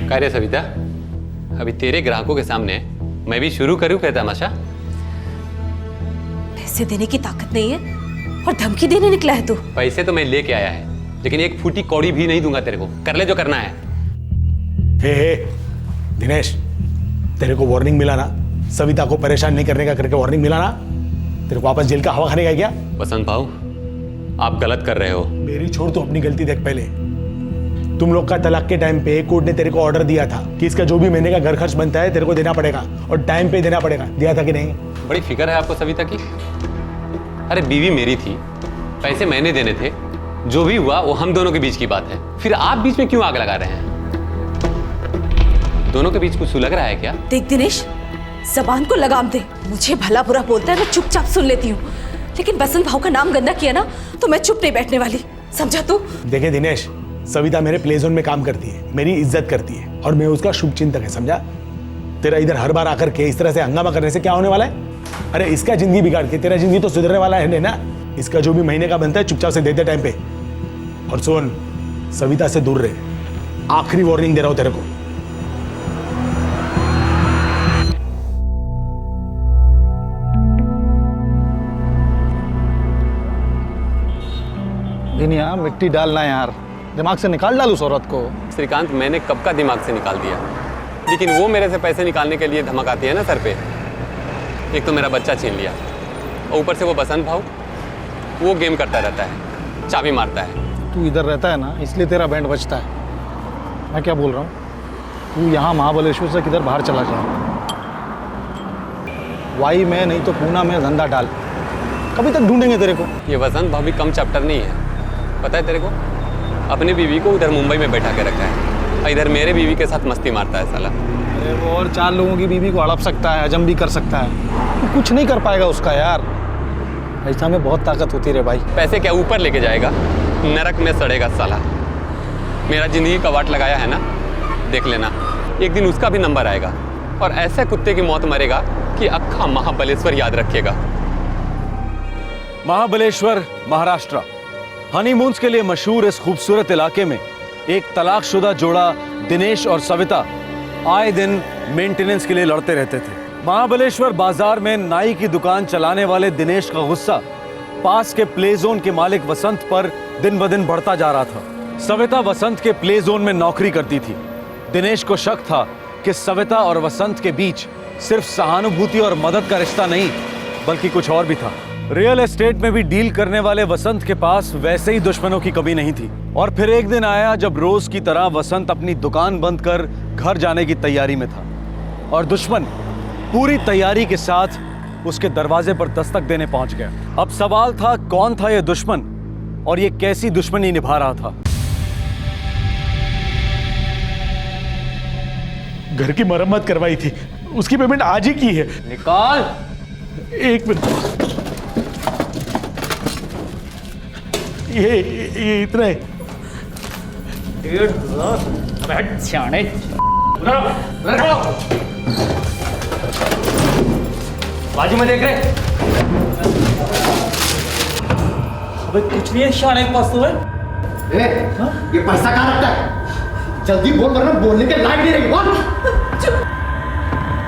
क्या रे सविता, अभी तेरे ग्राहकों के सामने मैं भी शुरू करूं क्या तमाशा? पैसे देने की ताकत नहीं है और धमकी देने निकला है तू। पैसे तो मैं लेके आया है, लेकिन एक फूटी कौड़ी भी नहीं दूंगा तेरे को। कर ले जो करना है। हे दिनेश, तेरे को वार्निंग मिला ना, सविता को परेशान नहीं करने का करके वार्निंग मिला ना, तेरे को वापस जेल का हवा खाने का क्या? बसंत भाऊ, आप गलत कर रहे हो। मेरी छोड़, तो अपनी गलती देख पहले। तुम लोग का तलाक के टाइम पे कोर्ट ने तेरे को ऑर्डर दिया था कि इसका जो भी महीने का घर खर्च बनता है तेरे को देना पड़ेगा और टाइम पे देना पड़ेगा। दिया था कि नहीं? बड़ी फिक्र है आपको सविता की। अरे बीवी मेरी थी, पैसे मैंने देने थे, जो भी हुआ वो हम दोनों के बीच की बात है। फिर आप बीच में क्यों आग लगा रहे हैं? दोनों के बीच कुछ सुलग रहा है क्या? देख दिनेश, जबान को लगाम दे। मुझे भला बुरा बोलता है, मैं चुपचाप सुन लेती हूँ, लेकिन बसंत भाव का नाम गंदा किया ना तो मैं चुप नहीं बैठने वाली, समझा तू? देखे दिनेश, सविता मेरे प्ले जोन में काम करती है, मेरी इज्जत करती है और मैं उसका शुभ चिंतक है, समझा? तेरा इधर हर बार आकर के इस तरह से हंगामा करने से क्या होने वाला है? अरे इसका जिंदगी बिगाड़ के तेरा जिंदगी तो सुधरने वाला है ना। इसका जो भी महीने का बनता है चुपचाप से दे दे टाइम पे। और सुन, सविता से दूर रहे, आखिरी वार्निंग दे रहा हूं तेरे को। दुनिया मिट्टी डालना यार, दिमाग से निकाल डालू औरत को। श्रीकांत, मैंने कब का दिमाग से निकाल दिया, लेकिन वो मेरे से पैसे निकालने के लिए धमक आती है ना सर पे। एक तो मेरा बच्चा छीन लिया और ऊपर से वो बसंत भाव, वो गेम करता रहता है, चाबी मारता है। तू इधर रहता है ना, इसलिए तेरा बैंड बजता है। मैं क्या बोल रहा हूँ, तू यहाँ महाबलेश्वर से किधर बाहर चला जा, वाई में नहीं तो पूना में धंधा डाल, कभी तक ढूंढेंगे तेरे को। ये वसंत भाव भी कम चैप्टर नहीं है, पता है तेरे को? अपनी बीवी को उधर मुंबई में बैठा के रखा है और इधर मेरे बीवी के साथ मस्ती मारता है साला। अरे वो और 4 लोगों की बीवी को हड़प सकता है, हजम भी कर सकता है, तू कुछ नहीं कर पाएगा उसका यार। ऐसा में बहुत ताकत होती रे भाई। पैसे क्या ऊपर लेके जाएगा, नरक में सड़ेगा साला। मेरा जिंदगी का वाट लगाया है ना, देख लेना एक दिन उसका भी नंबर आएगा और ऐसे कुत्ते की मौत मरेगा कि अक्खा महाबलेश्वर याद रखेगा। महाबलेश्वर, महाराष्ट्र। हनीमून्स के लिए मशहूर इस खूबसूरत इलाके में एक तलाकशुदा जोड़ा दिनेश और सविता आए दिन मेंटेनेंस के लिए लड़ते रहते थे। महाबलेश्वर बाजार में नाई की दुकान चलाने वाले दिनेश का गुस्सा पास के प्ले जोन के मालिक वसंत पर दिन ब दिन बढ़ता जा रहा था। सविता वसंत के प्ले जोन में नौकरी करती थी। दिनेश को शक था कि सविता और वसंत के बीच सिर्फ सहानुभूति और मदद का रिश्ता नहीं, बल्कि कुछ और भी था। रियल एस्टेट में भी डील करने वाले वसंत के पास वैसे ही दुश्मनों की कमी नहीं थी। और फिर एक दिन आया जब रोज की तरह वसंत अपनी दुकान बंद कर घर जाने की तैयारी में था और दुश्मन पूरी तैयारी के साथ उसके दरवाजे पर दस्तक देने पहुंच गया। अब सवाल था, कौन था यह दुश्मन और ये कैसी दुश्मनी निभा रहा था? घर की मरम्मत करवाई थी, उसकी पेमेंट आज ही की है। निकाल। एक मिनट, ये इतना है। बाजी में देख रहे? अबे कुछ नहीं है, शाने के पास तो है। ये पैसा कहाँ रखता है? जल्दी बोल, वरना बोलने के लायक नहीं रहेगी। बोल।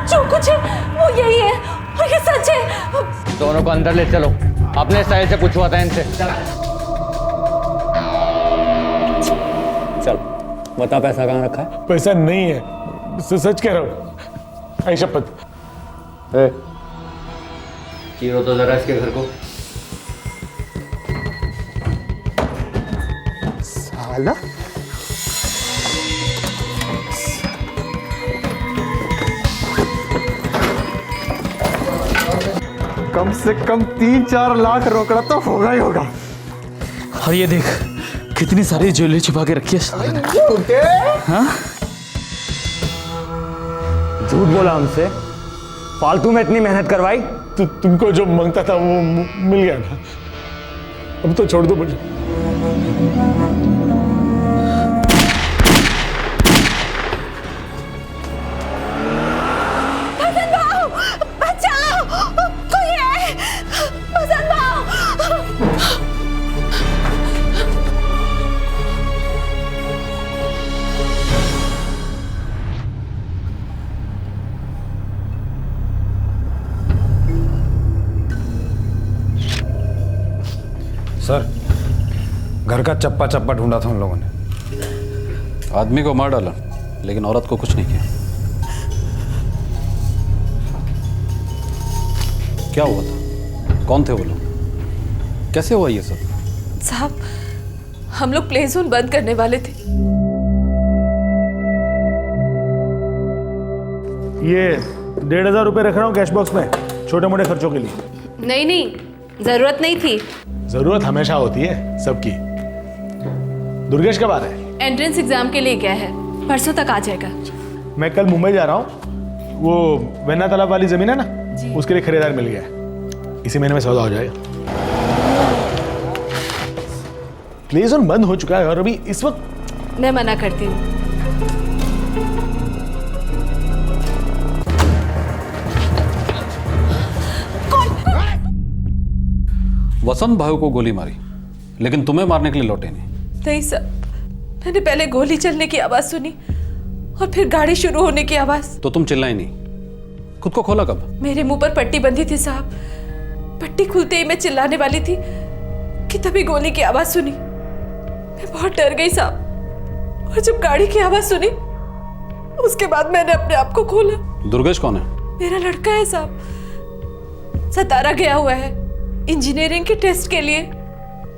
जो कुछ है वो यही है और ये सच है। दोनों को अंदर ले चलो, अपने स्टाइल से पूछवाता है इनसे। चल बता, पैसा कहाँ रखा है? पैसा नहीं है, सच कह रहा हूँ, आई शपथ। चीरो तो जरा इसके घर को। साला कम से कम 3-4 लाख रोकड़ा तो होगा ही होगा। और ये देख कितनी सारी ज्वेलरी छुपा के रखी है। हाँ? झूठ बोला हमसे, फालतू में इतनी मेहनत करवाई। तुमको जो मांगता था वो मिल गया ना, अब तो छोड़ दो मुझे। बसंत भाव, बचाओ, कोई है? बसंत भाव। सर, घर का चप्पा चप्पा ढूंढा था उन लोगों ने। आदमी को मार डाला, लेकिन औरत को कुछ नहीं किया। क्या हुआ था? कौन थे वो लोग? कैसे हुआ ये सब? साहब, हम लोग प्ले जोन बंद करने वाले थे। ये 1,500 रुपए रख रहा हूँ कैश बॉक्स में, छोटे मोटे खर्चों के लिए। नहीं, जरूरत नहीं थी। जरूरत हमेशा होती है सबकी। दुर्गेश कब आ रहा है? एंट्रेंस एग्जाम के लिए गया है, परसों तक आ जाएगा। मैं कल मुंबई जा रहा हूँ, वो वेन्ना तालाब वाली जमीन है ना, उसके लिए खरीदार मिल गया है। इसी महीने में सौदा हो जाएगा। प्ले जोन बंद हो चुका है और अभी इस वक्त मैं मना करती हूँ। वसंत भाई को गोली मारी, लेकिन तुम्हें मारने के लिए लौटे नहीं। नहीं सर, मैंने पहले गोली चलने की आवाज सुनी और फिर गाड़ी शुरू होने की आवाज। तो तुम चिल्लाई नहीं, खुद को खोला कब? मेरे मुंह पर पट्टी बंधी थी साहब। पट्टी खुलते ही मैं चिल्लाने वाली थी कि तभी गोली की आवाज सुनी। मैं बहुत डर गई साहब, और जब गाड़ी की आवाज सुनी उसके बाद मैंने अपने आप को खोला। दुर्गेश कौन है? मेरा लड़का है साहब, सतारा गया हुआ है इंजीनियरिंग के टेस्ट के लिए,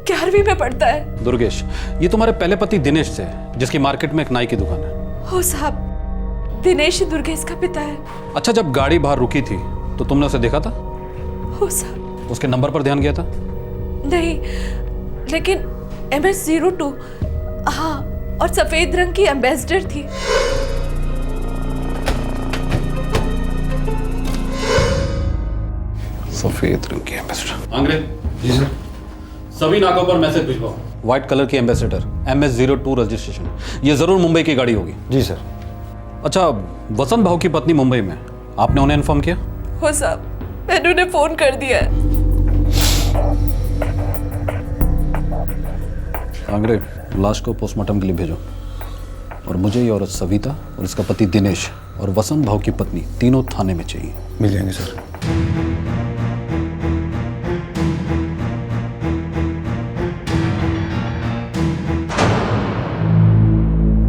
11वीं में पढ़ता है। दुर्गेश, ये तुम्हारे पहले पति दिनेश से, जिसकी मार्केट में एक नाई की दुकान है। हो साहब, दिनेश दुर्गेश का पिता है। अच्छा, जब गाड़ी बाहर रुकी थी तो तुमने उसे देखा था? हो साहब। उसके नंबर पर ध्यान गया था? नहीं, लेकिन MS02, हाँ, और सफेद रंग की एम्बेसडर थी। सफेद रंग की एम्बेसडर। अंग्रेज जी सर, सभी नाकों पर मैसेज भिजवाओ। व्हाइट कलर की एम्बेसडर, MS02 रजिस्ट्रेशन। ये जरूर मुंबई की गाड़ी होगी। जी सर। अच्छा, वसंत भाव की पत्नी मुंबई में, आपने उन्हें इन्फॉर्म किया? हो साहब, मैंने उन्हें फोन कर दिया है। अंग्रेज, लाश को पोस्टमार्टम के लिए भेजो, और मुझे ये औरत सविता और इसका पति दिनेश और वसंत भाव की पत्नी तीनों थाने में चाहिए। मिल जाएंगे सर।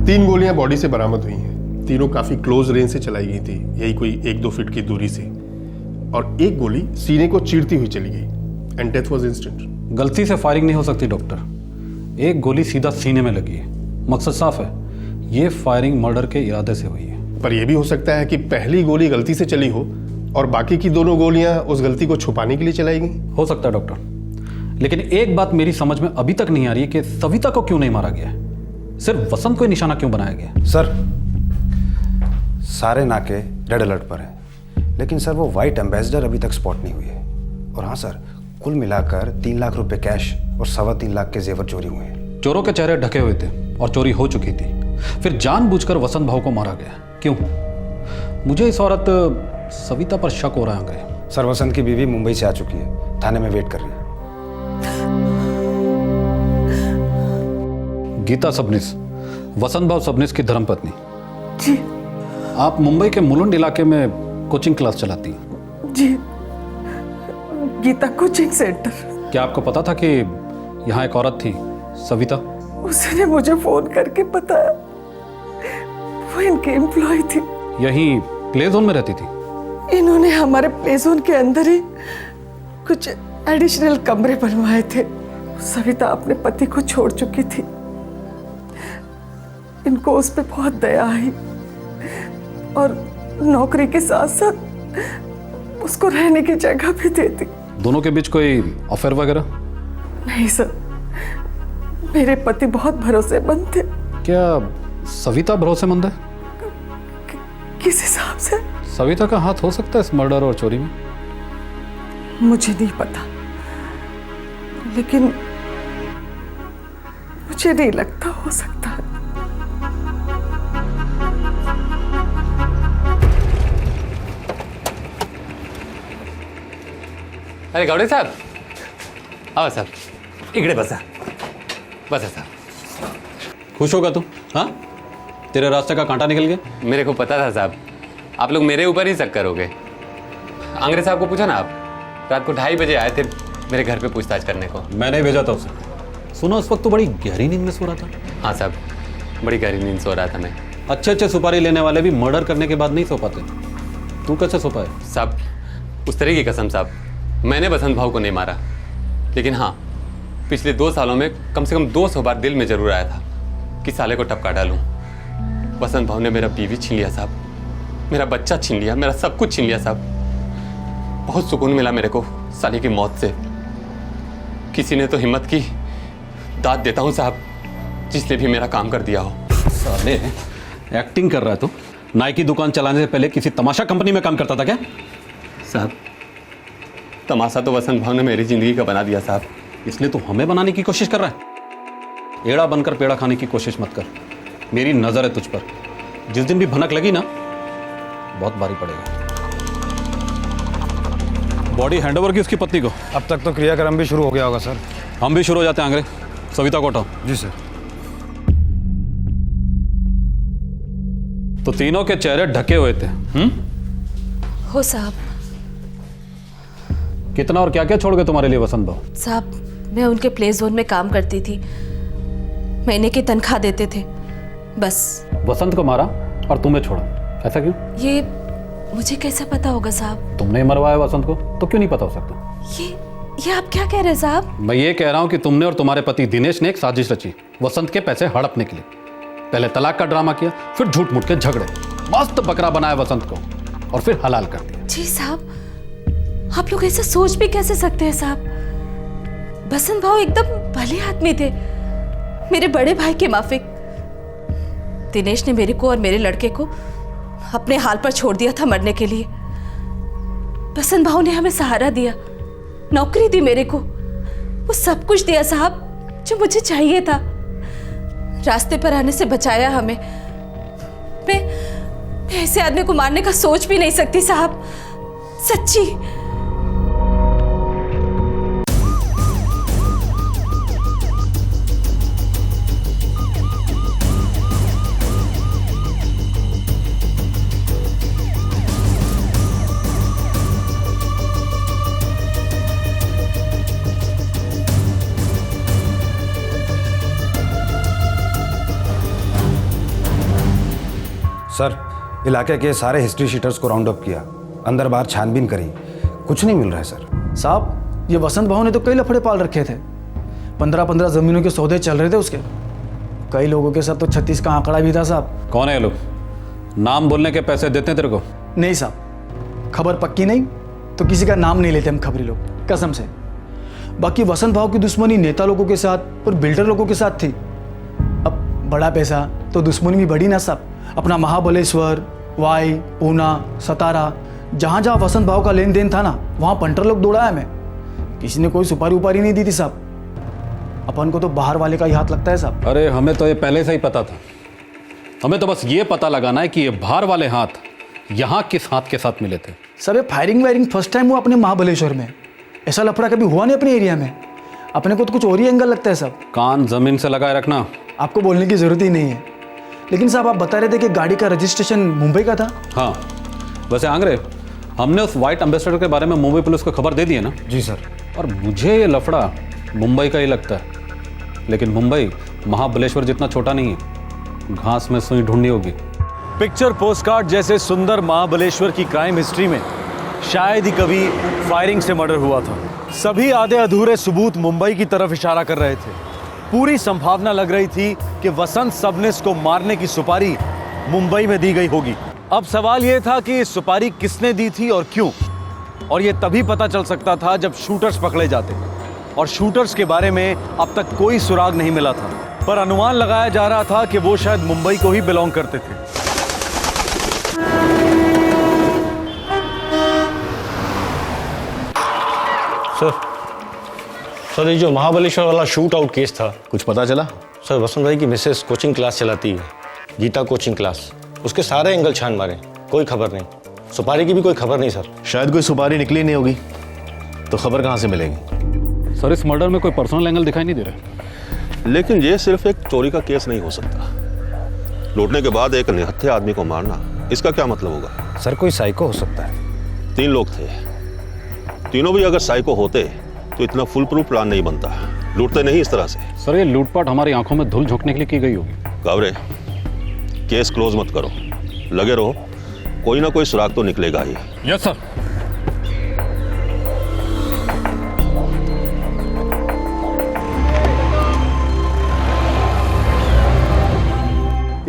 तीन गोलियां बॉडी से बरामद हुई हैं। तीनों काफी क्लोज रेंज से चलाई गई थी, यही कोई 1-2 फीट की दूरी से, और एक गोली सीने को चीरती हुई चली गई एंड डेथ वाज इंस्टेंट। गलती से फायरिंग नहीं हो सकती डॉक्टर, एक गोली सीधा सीने में लगी है, मकसद साफ है, ये फायरिंग मर्डर के इरादे से हुई है। पर यह भी हो सकता है कि पहली गोली गलती से चली हो और बाकी की दोनों गोलियां उस गलती को छुपाने के लिए चलाई गई। हो सकता है डॉक्टर, लेकिन एक बात मेरी समझ में अभी तक नहीं आ रही है कि सविता को क्यों नहीं मारा गया है, सिर्फ वसंत को निशाना क्यों बनाया गया? सर, सारे नाके रेड अलर्ट पर हैं, लेकिन सर वो वाइट एम्बेसडर अभी तक स्पॉट नहीं हुई है। और हाँ सर, कुल मिलाकर 3 लाख रुपए कैश और 3.25 लाख के जेवर चोरी हुए हैं। चोरों के चेहरे ढके हुए थे और चोरी हो चुकी थी, फिर जानबूझकर वसंत भाव को मारा गया, क्यों? मुझे इस औरत सविता पर शक हो रहा है। सर, वसंत की बीवी मुंबई से आ चुकी है, थाने में वेट कर रही है। गीता सबनिस, वसंत भाव सबनिस की धर्मपत्नी। जी। आप मुंबई के मुलुंड इलाके में कोचिंग क्लास चलाती हैं? जी, गीता कोचिंग सेंटर। क्या आपको पता था कि यहाँ एक औरत थी, सविता? उसने मुझे फोन करके बताया, वो इनकी एम्प्लॉय थी। यहीं प्ले जोन में रहती थी? इन्होंने हमारे प्ले जोन के अंदर ही कुछ एडिशनल कमरे बनवाए थे। सविता अपने पति को छोड़ चुकी थी, इनको उस पर बहुत दया आई और नौकरी के साथ साथ उसको रहने की जगह भी दे दी। दोनों के बीच कोई अफेयर वगैरह? नहीं सर, मेरे पति बहुत भरोसेमंद थे। क्या सविता भरोसेमंद है? किस हिसाब से? सविता का हाथ हो सकता है इस मर्डर और चोरी में? मुझे नहीं पता, लेकिन मुझे नहीं लगता हो सकता है। अरे गावडे साहब, आओ साहब, इकडे बसा, बसा साहब। खुश होगा तू? हाँ, तेरे रास्ते का कांटा निकल गया। मेरे को पता था साहब, आप लोग मेरे ऊपर ही शक करोगे। अंग्रेज साहब को पूछा ना, आप रात को 2:30 बजे आए थे मेरे घर पे पूछताछ करने को। मैंने भेजा था उसे। सुनो, उस वक्त तो बड़ी गहरी नींद में सो रहा था। हाँ साहब, बड़ी गहरी नींद सो रहा था मैं। अच्छे सुपारी लेने वाले भी मर्डर करने के बाद नहीं सो पाते, तू कैसे सो पाए? साहब, उस तरह की कसम साहब, मैंने वसंत भाव को नहीं मारा, लेकिन हाँ, पिछले 2 सालों में कम से कम 200 बार दिल में जरूर आया था कि साले को टपका डालूं। वसंत भाव ने मेरा बीवी छीन लिया साहब, मेरा बच्चा छीन लिया, मेरा सब कुछ छीन लिया साहब। बहुत सुकून मिला मेरे को साले की मौत से। किसी ने तो हिम्मत की, दाद देता हूँ साहब, जिसने भी मेरा काम कर दिया हो। साले, एक्टिंग कर रहा है तू? नाई की दुकान चलाने से पहले किसी तमाशा कंपनी में काम करता था क्या? साहब, तमाशा तो वसंत भाव ने मेरी जिंदगी का बना दिया साहब। इसलिए तू हमें बनाने की कोशिश कर रहा है? एड़ा बनकर पेड़ा खाने की कोशिश मत कर। मेरी नजर है तुझ पर। जिस दिन भी भनक लगी ना, बहुत भारी पड़ेगा। बॉडी हैंडओवर की उसकी पत्नी को। अब तक तो क्रियाक्रम भी शुरू हो गया होगा सर। हम भी शुरू हो जाते हैं आंग्रे। सविता को हटाओ। जी सर। तो तीनों के चेहरे ढके हुए थे। हो साहब। कितना और क्या क्या छोड़ गए तुम्हारे लिए वसंत भाव? साहब, मैं उनके प्ले जोन में काम करती थी, महीने की तनख्वाह देते थे, बस। वसंत को मारा और तुम्हें छोड़ा, ऐसा क्यों? ये मुझे कैसे पता होगा साहब? तुमने ही मरवाया वसंत को, तो क्यों नहीं पता हो सकता? ये आप क्या कह रहे हैं साहब? मैं ये कह रहा हूं कि तुमने और तुम्हारे पति दिनेश ने एक साजिश रची वसंत के पैसे हड़पने के लिए। पहले तलाक का ड्रामा किया, फिर झूठ मूठ के झगड़े, मस्त बकरा बनाया वसंत को और फिर हलाल कर दिया। जी साहब, आप लोग ऐसा सोच भी कैसे सकते हैं साहब? बसंत भाव एकदम भले आदमी थे, मेरे बड़े भाई के माफिक। दिनेश ने मेरे को और मेरे लड़के को अपने हाल पर छोड़ दिया था मरने के लिए। बसंत भाव ने हमें सहारा दिया, नौकरी दी मेरे को, वो सब कुछ दिया साहब जो मुझे चाहिए था। रास्ते पर आने से बचाया हमें। मैं ऐसे आदमी को मारने का सोच भी नहीं सकती साहब, सच्ची। सर, इलाके के सारे हिस्ट्री शीटर्स को राउंड अप किया, अंदर बाहर छानबीन करी, कुछ नहीं मिल रहा है सर। साहब, ये वसंत भाव ने तो कई लफड़े पाल रखे थे। 15-15 जमीनों के सौदे चल रहे थे उसके। कई लोगों के साथ तो 36 का आंकड़ा भी था साहब। कौन है ये लोग? नाम बोलने के पैसे देते हैं तेरे को? नहीं साहब, खबर पक्की नहीं तो किसी का नाम नहीं लेते हम खबरी लोग, कसम से। बाकी वसंत भाव की दुश्मनी नेता लोगों के साथ और बिल्डर लोगों के साथ थी। अब बड़ा पैसा तो दुश्मनी भी बढ़ी ना साहब। अपना महाबलेश्वर, वाई, ऊना, सतारा, जहाँ जहाँ वसंत भाव का लेन देन था ना, वहाँ पंटर लोग दौड़ाया मैं। किसी ने कोई सुपारी उपारी नहीं दी थी साहब। अपन को तो बाहर वाले का ही हाथ लगता है साहब। अरे हमें तो ये पहले से ही पता था। हमें तो बस ये पता लगाना है कि ये बाहर वाले हाथ यहाँ किस हाथ के साथ मिले थे। सब ये फायरिंग वायरिंग फर्स्ट टाइम हुआ अपने महाबलेश्वर में। ऐसा लफड़ा कभी हुआ नहीं अपने एरिया में। अपने को तो कुछ और ही एंगल लगता है साहब। कान जमीन से लगाए रखना। आपको बोलने की जरूरत ही नहीं है। लेकिन साहब, आप बता रहे थे कि गाड़ी का रजिस्ट्रेशन मुंबई का था। हाँ, वैसे आंग्रे, हमने उस वाइट एम्बेसडर के बारे में मुंबई पुलिस को खबर दे दी है ना? जी सर। और मुझे ये लफड़ा मुंबई का ही लगता है। लेकिन मुंबई महाबलेश्वर जितना छोटा नहीं है, घास में सुई ढूंढनी होगी। पिक्चर पोस्टकार्ड जैसे सुंदर महाबलेश्वर की क्राइम हिस्ट्री में शायद ही कभी फायरिंग से मर्डर हुआ था। सभी आधे अधूरे सबूत मुंबई की तरफ इशारा कर रहे थे। पूरी संभावना लग रही थी कि वसंत सबनिस को मारने की सुपारी मुंबई में दी गई होगी। अब सवाल यह था कि सुपारी किसने दी थी और क्यों, और यह तभी पता चल सकता था जब शूटर्स पकड़े जाते। और शूटर्स के बारे में अब तक कोई सुराग नहीं मिला था, पर अनुमान लगाया जा रहा था कि वो शायद मुंबई को ही बिलोंग करते थे। सर, ये जो महाबलेश्वर वाला शूट आउट केस था, कुछ पता चला? सर, वसंत भाई की मिसेस कोचिंग क्लास चलाती है, गीता कोचिंग क्लास। उसके सारे एंगल छान मारे, कोई खबर नहीं। सुपारी की भी कोई खबर नहीं सर। शायद कोई सुपारी निकली नहीं होगी, तो खबर कहाँ से मिलेगी? सर, इस मर्डर में कोई पर्सनल एंगल दिखाई नहीं दे रहा। लेकिन ये सिर्फ एक चोरी का केस नहीं हो सकता। लूटने के बाद एक निहत्थे आदमी को मारना, इसका क्या मतलब होगा? सर, कोई साइको हो सकता है। 3 लोग थे, तीनों भी अगर साइको होते तो इतना फुल प्रूफ प्लान नहीं बनता। लूटते नहीं इस तरह से। सर, ये लूटपाट हमारी आंखों में धूल झोंकने के लिए की गई होगी। कावरे, केस क्लोज मत करो, लगे रहो, कोई ना कोई सुराग तो निकलेगा ही। Yes sir.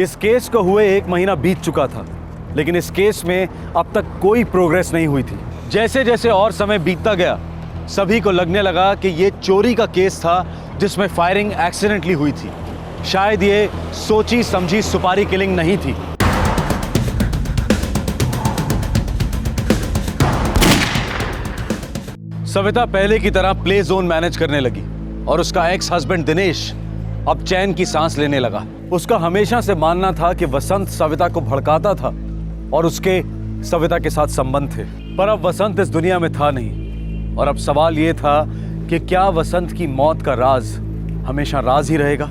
इस केस को हुए 1 महीना बीत चुका था, लेकिन इस केस में अब तक कोई प्रोग्रेस नहीं हुई थी। जैसे जैसे और समय बीतता गया, सभी को लगने लगा कि ये चोरी का केस था जिसमें फायरिंग एक्सीडेंटली हुई थी। शायद ये सोची समझी सुपारी किलिंग नहीं थी। सविता पहले की तरह प्ले जोन मैनेज करने लगी और उसका एक्स हस्बैंड दिनेश अब चैन की सांस लेने लगा। उसका हमेशा से मानना था कि वसंत सविता को भड़काता था और उसके सविता के साथ संबंध थे, पर अब वसंत इस दुनिया में था नहीं। और अब सवाल यह था कि क्या वसंत की मौत का राज हमेशा राज ही रहेगा?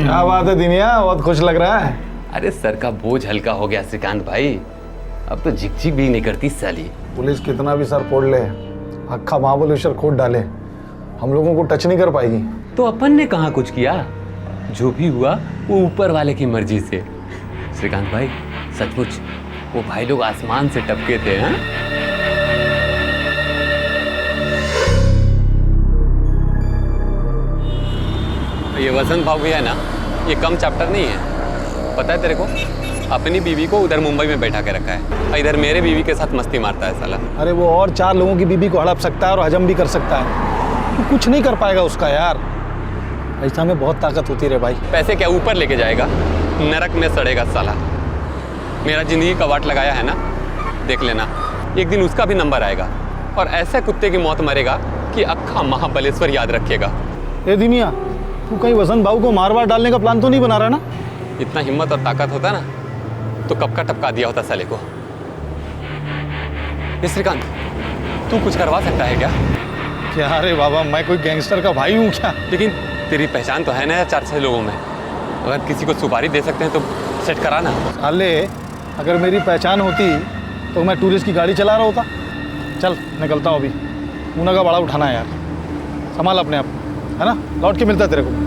क्या बात है दिनिया, बहुत खुश लग रहा है। अरे सर का बोझ हल्का हो गया श्रीकांत भाई, अब तो झिकझिक भी नहीं करती साली। पुलिस कितना भी सर फोड़ ले, अक्खा महाबलेश्वर खोद डाले, हम लोगों को टच नहीं कर पाएगी। तो अपन ने कहाँ कुछ किया, जो भी हुआ वो ऊपर वाले की मर्जी से। श्रीकांत भाई सचमुच वो भाई लोग आसमान से टपके थे। हाँ ये वसंत भाव भी है ना, ये कम चैप्टर नहीं है। पता है तेरे को, अपनी बीवी को उधर मुंबई में बैठा के रखा है, इधर मेरे बीवी के साथ मस्ती मारता है साला। अरे वो और 4 लोगों की बीबी को हड़प सकता है और हजम भी कर सकता है, तो कुछ नहीं कर पाएगा उसका यार। ऐसा में बहुत ताकत होती रे भाई। पैसे क्या ऊपर लेके जाएगा, नरक में सड़ेगा साला। मेरा जिंदगी का वाट लगाया है ना, देख लेना एक दिन उसका भी नंबर आएगा और ऐसे कुत्ते की मौत मरेगा कि अक्खा महाबलेश्वर याद रखेगा। ए दिनिया, तू कहीं वसंत भाऊ को मार डालने का प्लान तो नहीं बना रहा ना? इतना हिम्मत और ताकत होता ना तो कब का टपका दिया होता साले को। ये श्रीकांत, तू कुछ करवा सकता है क्या? क्या रे बाबा, मैं कोई गैंगस्टर का भाई हूँ क्या? लेकिन तेरी पहचान तो है ना 4-6 लोगों में, अगर किसी को सुपारी दे सकते हैं तो सेट कराना। साले, अगर मेरी पहचान होती तो मैं टूरिस्ट की गाड़ी चला रहा होता। चल निकलता हूँ अभी, ऊना का बड़ा उठाना है यार, संभाल अपने आप, है ना? लौट के मिलता है तेरे को।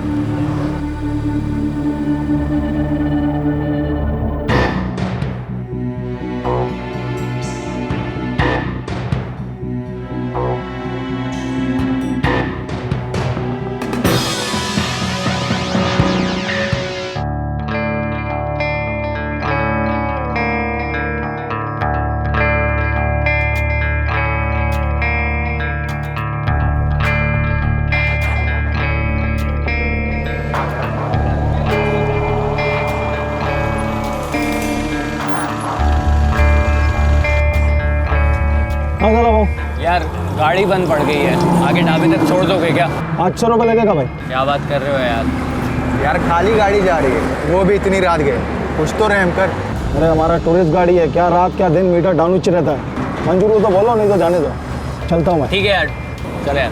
यार गाड़ी बंद पड़ गई है, आगे ढाबे तक छोड़ दोगे क्या? 800 रुपये लगेगा भाई। क्या बात कर रहे हो यार? यार खाली गाड़ी जा रही है, वो भी इतनी रात गए, कुछ तो रहम कर। अरे हमारा टूरिस्ट गाड़ी है, क्या रात क्या दिन मीटर डाउन नीचे रहता है। मंजूर हो तो बोलो, नहीं तो जाने दो। चलता हूँ मैं। ठीक है यार, चल यार।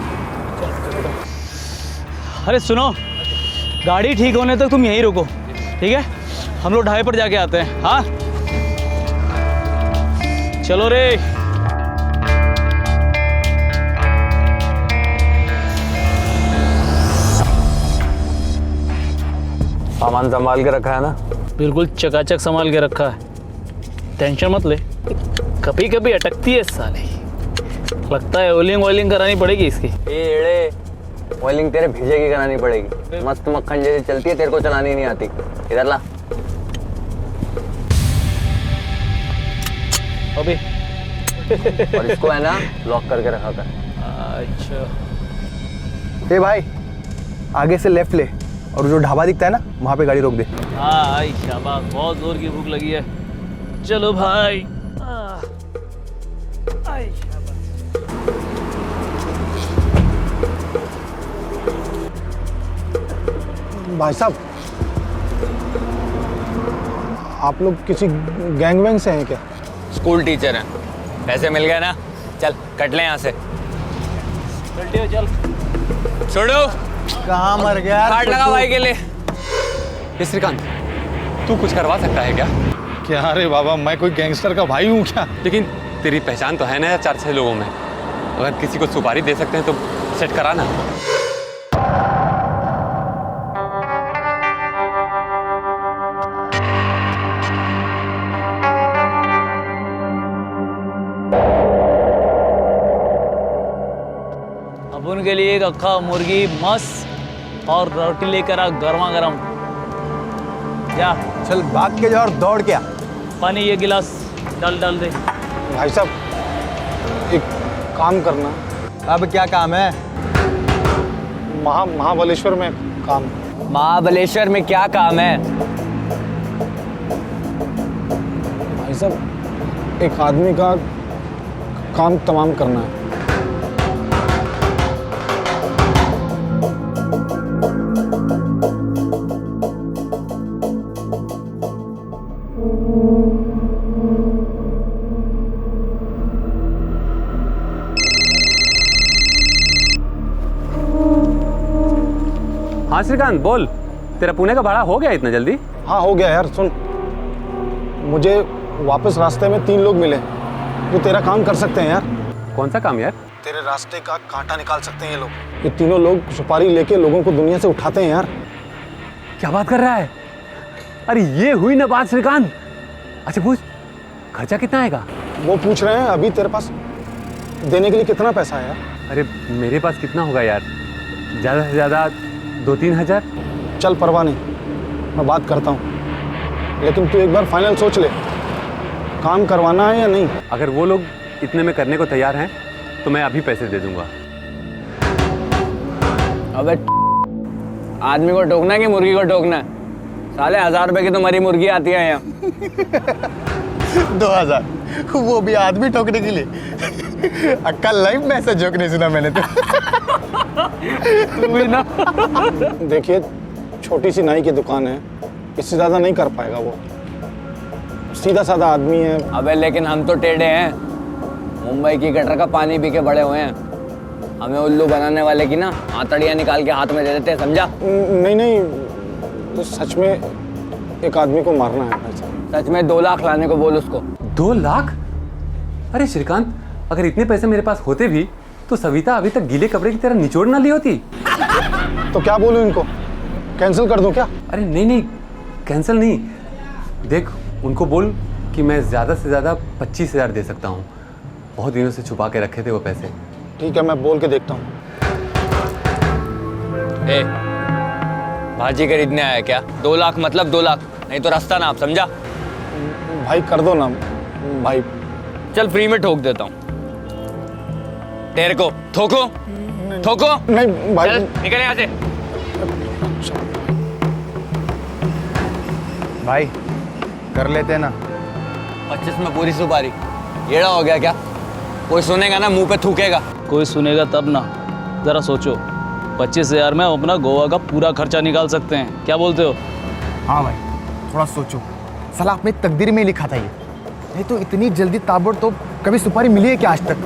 अरे सुनो, गाड़ी ठीक होने तक तुम यहीं रुको, ठीक है? हम लोग ढाबे पर जाके आते हैं। हाँ चलो रे। सामान संभाल के रखा है ना? बिल्कुल चकाचक संभाल के रखा है, टेंशन मत ले। कभी कभी अटकती है साले, लगता है ऑयलिंग करानी पड़ेगी इसकी। एड़े, ऑयलिंग तेरे भेजे की करानी पड़ेगी, मस्त मक्खन जैसी चलती है, तेरे को चलानी नहीं आती। इधर ला। अभी और इसको है ना लॉक करके रखा कर। अच्छा ए भाई, आगे से लेफ्ट ले और जो ढाबा दिखता है ना, वहाँ पे गाड़ी रोक दे। हाँ शाबाश, बहुत जोर की भूख लगी है। चलो भाई। भाई साहब, आप लोग किसी गैंग वैंग से हैं क्या? स्कूल टीचर हैं, पैसे मिल गए ना, चल कट ले यहाँ से। चल छोड़ो। कहाँ मर गया? काट लगा भाई के लिए। श्रीकांत, तू कुछ करवा सकता है क्या? क्या रे बाबा, मैं कोई गैंगस्टर का भाई हूँ क्या? लेकिन तेरी पहचान तो है ना 4-6 लोगों में, अगर किसी को सुपारी दे सकते हैं तो सेट कराना। अब उनके लिए एक अक्खा मुर्गी मस्त और रोटी लेकर आ गर्मा गर्म। जा चल भाग के जा और दौड़ के आ। पानी ये गिलास डाल दे। भाई साहब, एक काम करना। अब क्या काम है? महाबलेश्वर में काम। महाबलेश्वर में क्या काम है? भाई साहब एक आदमी का काम तमाम करना है। हाँ श्रीकांत बोल, तेरा पुणे का भाड़ा हो गया इतना जल्दी? हाँ हो गया यार। सुन, मुझे वापस रास्ते में 3 लोग मिले जो तेरा काम कर सकते हैं यार। कौन सा काम यार? तेरे रास्ते का कांटा निकाल सकते हैं ये लोग। ये तीनों लोग सुपारी लेके लोगों को दुनिया से उठाते हैं यार। क्या बात कर रहा है? अरे ये हुई ना बात श्रीकांत। अच्छा पूछ, खर्चा कितना आएगा? वो पूछ रहे हैं अभी तेरे पास देने के लिए कितना पैसा है यार? अरे मेरे पास कितना होगा यार, ज़्यादा से ज़्यादा 2-3 हज़ार। चल परवाह नहीं, मैं बात करता हूँ, लेकिन तू एक बार फाइनल सोच ले, काम करवाना है या नहीं। अगर वो लोग इतने में करने को तैयार हैं तो मैं अभी पैसे दे दूंगा। अबे आदमी को टोकना कि मुर्गी को टोकना? साले 1000 रुपए की तो मरी मुर्गी आती है यहाँ। 2000 वो भी आदमी ठोकने के लिए? अक्कल लाइफ में ऐसा जोक नहीं सुना मैंने तो। ना देखिए, छोटी सी नाई की दुकान है, इससे ज्यादा नहीं कर पाएगा वो। सीधा साधा आदमी है। अबे लेकिन हम तो टेढ़े हैं, मुंबई की गटर का पानी पी के बड़े हुए हैं। हमें उल्लू बनाने वाले की ना आंतड़ियाँ निकाल के हाथ में दे देते हैं, समझा? नहीं नहीं, तो सच में एक आदमी को मारना है भाई साहब। सच में 2 लाख लाने को बोल उसको। 2 लाख? अरे श्रीकांत, अगर इतने पैसे मेरे पास होते भी तो सविता अभी तक गीले कपड़े की तरह निचोड़ ना ली होती। तो क्या बोलूं इनको, कैंसिल कर दूं क्या? अरे नहीं नहीं, कैंसिल नहीं। देख, उनको बोल कि मैं ज़्यादा से ज़्यादा 25,000 दे सकता हूँ। बहुत दिनों से छुपा के रखे थे वो पैसे। ठीक है, मैं बोल के देखता हूँ। ए, भाजी खरीदने आया क्या? 2 लाख मतलब 2 लाख, नहीं तो रास्ता ना आप, समझा? भाई कर दो ना भाई। चल फ्री में ठोक देता हूँ तेरे को। ठोको ठोको। नहीं भाई, निकल यहाँ से। भाई कर लेते हैं ना। 25 में पूरी सुपारी। येड़ा हो गया क्या? कोई सुनेगा ना मुंह पे थूकेगा। कोई सुनेगा तब ना, जरा सोचो। 25,000 में हम अपना गोवा का पूरा खर्चा निकाल सकते हैं, क्या बोलते हो? हाँ भाई, थोड़ा सोचो। साला अपनी तकदीर में लिखा था ये, नहीं तो इतनी जल्दी ताबड़तोड़ कभी सुपारी मिली है क्या आज तक?